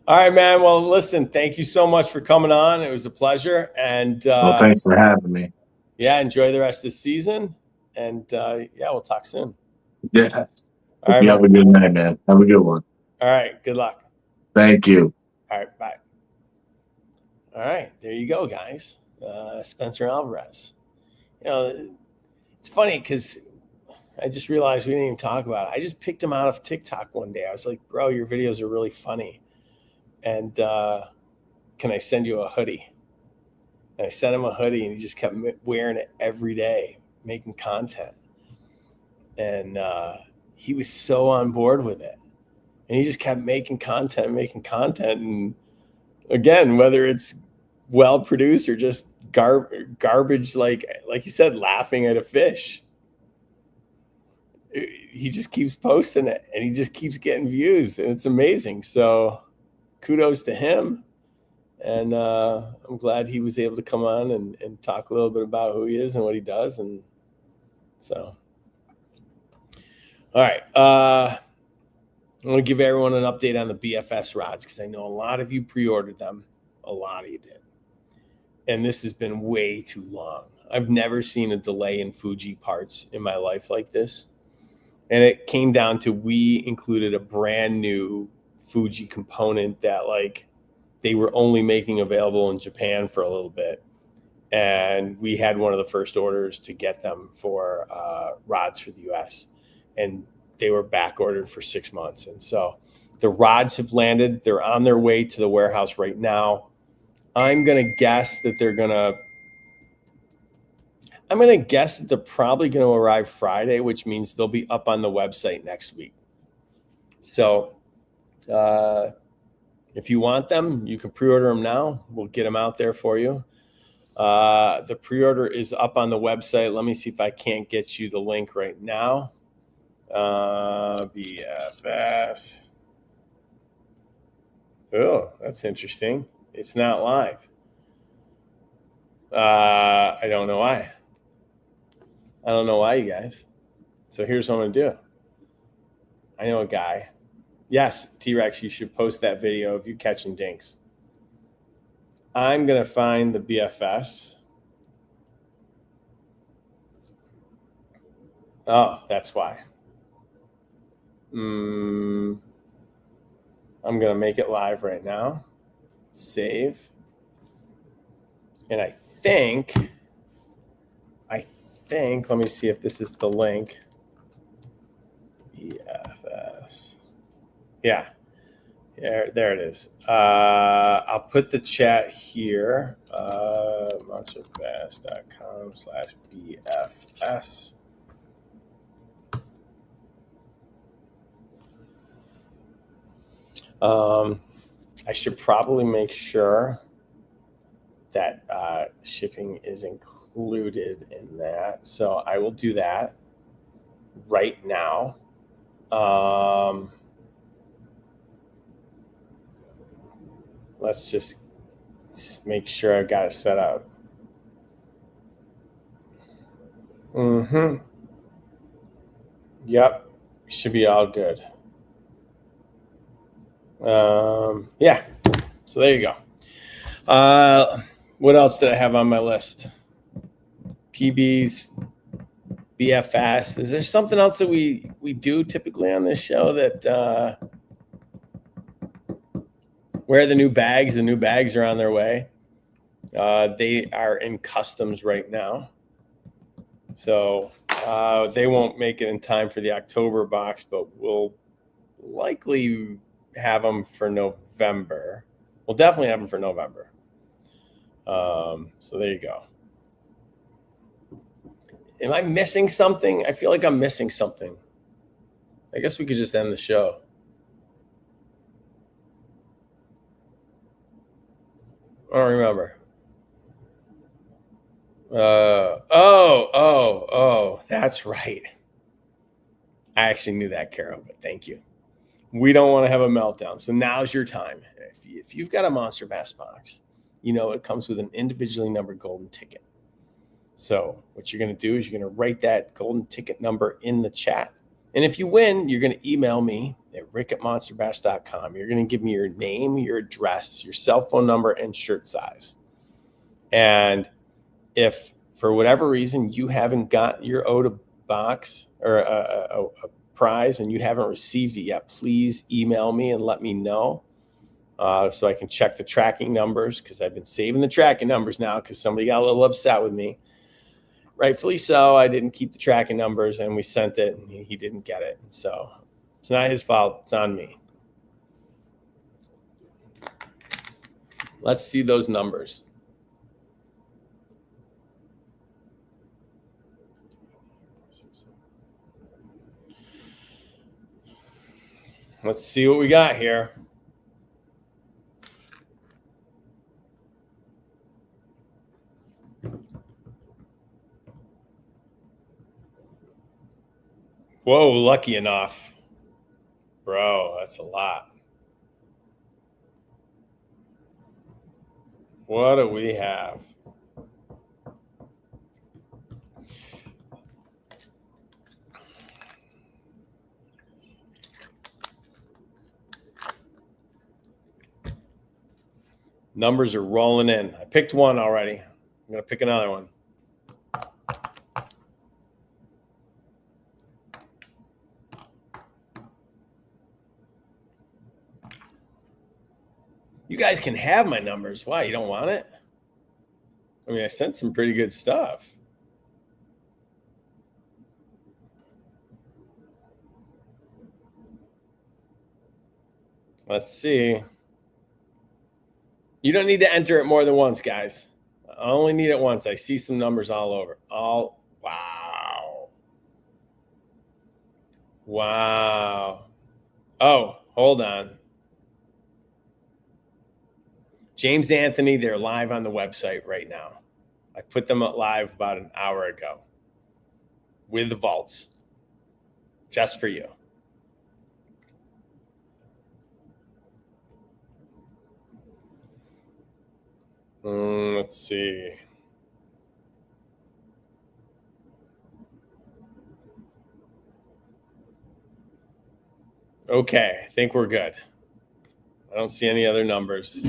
S1: All right, man. Well, listen, thank you so much for coming on. It was a pleasure. And
S2: well, thanks for having me.
S1: Yeah, enjoy the rest of the season. And yeah, we'll talk soon.
S2: Yeah.
S1: All right,
S2: you have a good night, man. Have a good one.
S1: All right. Good luck.
S2: Thank you.
S1: All right. Bye. All right. There you go, guys. Spencer Alvarez. You know, it's funny because I just realized we didn't even talk about it. I just picked him out of TikTok one day. I was like, bro, your videos are really funny. And can I send you a hoodie? And I sent him a hoodie, and he just kept wearing it every day, making content. And he was so on board with it. And he just kept making content. And again, whether it's well produced or just garbage, like you said, laughing at a fish, he just keeps posting it, and he just keeps getting views, and it's amazing. So kudos to him. And I'm glad he was able to come on and talk a little bit about who he is and what he does. And so, all right. I want to give everyone an update on the BFS rods because I know a lot of you pre-ordered them. A lot of you did. And this has been way too long. I've never seen a delay in Fuji parts in my life like this. And it came down to we included a brand new Fuji component that they were only making available in Japan for a little bit. And we had one of the first orders to get them for rods for the US. And they were back ordered for 6 months. And so the rods have landed. They're on their way to the warehouse right now. I'm going to guess that they're probably going to arrive Friday, which means they'll be up on the website next week. So if you want them, you can pre-order them now. We'll get them out there for you. The pre-order is up on the website. Let me see if I can't get you the link right now. BFS. Oh, that's interesting. It's not live. I don't know why. I don't know why, you guys. So here's what I'm going to do. I know a guy. Yes, T-Rex, you should post that video of you catching dinks. I'm going to find the BFS. Oh, that's why. I'm going to make it live right now. Save. And I think, let me see if this is the link. BFS. Yeah. There it is. I'll put the chat here. monsterbass.com/BFS. I should probably make sure that shipping is included in that. So I will do that right now. Let's just make sure I've got it set up. Yep. Should be all good. Yeah. So there you go. What else did I have on my list? PBs, BFS. Is there something else that we do typically on this show that where are the new bags? The new bags are on their way. They are in customs right now. So they won't make it in time for the October box, but we'll likely have them for November. We'll definitely have them for November. So there you go. Am I missing something? I feel like I'm missing something. I guess we could just end the show. I don't remember. Oh, that's right. I actually knew that, Carol, but thank you. We don't want to have a meltdown. So now's your time. If you've got a Monster Bass box, you know it comes with an individually numbered golden ticket. So what you're going to do is you're going to write that golden ticket number in the chat. And if you win, you're going to email me at rick@monsterbass.com. You're going to give me your name, your address, your cell phone number, and shirt size. And if for whatever reason you haven't got your owed a box or a prize and you haven't received it yet, please email me and let me know so I can check the tracking numbers, because I've been saving the tracking numbers now because somebody got a little upset with me. Rightfully so. I didn't keep the tracking numbers and we sent it and he didn't get it. So it's not his fault. It's on me. Let's see those numbers. Let's see what we got here. Whoa, lucky enough. Bro, that's a lot. What do we have? Numbers are rolling in. I picked one already. I'm going to pick another one. You guys can have my numbers. Why? You don't want it? I mean, I sent some pretty good stuff. Let's see. You don't need to enter it more than once, guys. I only need it once. I see some numbers all over. Wow. Oh, hold on. James Anthony, they're live on the website right now. I put them live about an hour ago with the vaults, just for you. Let's see. Okay, I think we're good. I don't see any other numbers.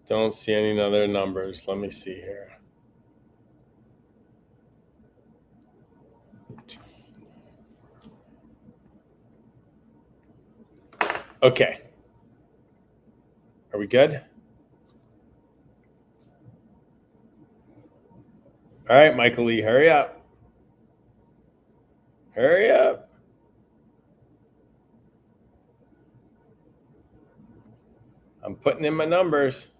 S1: Don't see any other numbers. Let me see here. Okay. Are we good? All right, Michael Lee, hurry up. Hurry up. I'm putting in my numbers.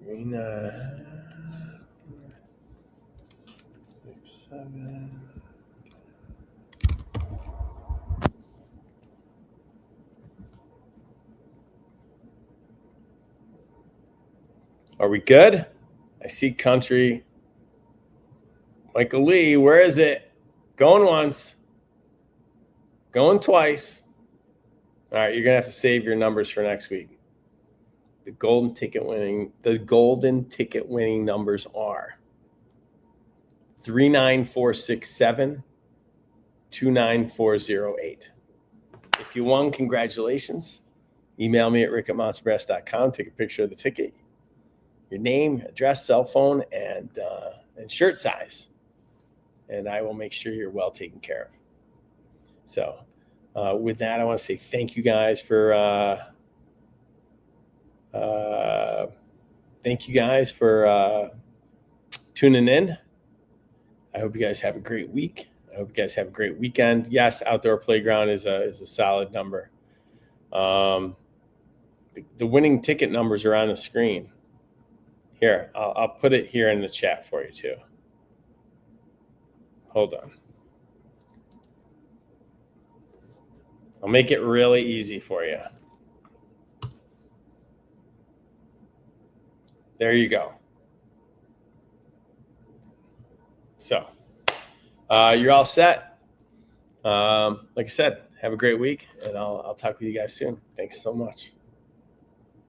S1: 3, 9, 6, 7. Are we good? I see country. Michael Lee, where is it? Going once. Going twice. All right, you're going to have to save your numbers for next week. The golden ticket winning numbers are 39467, 29408. If you won, congratulations. Email me at rick@monsterbass.com. Take a picture of the ticket, your name, address, cell phone, and shirt size. And I will make sure you're well taken care of. So with that, I want to say thank you guys for tuning in. I hope you guys have a great week. I hope you guys have a great weekend. Yes, outdoor playground is a solid number. The winning ticket numbers are on the screen. Here, I'll put it here in the chat for you too. Hold on. I'll make it really easy for you. There you go. So you're all set. Like I said, have a great week, and I'll talk with you guys soon. Thanks so much.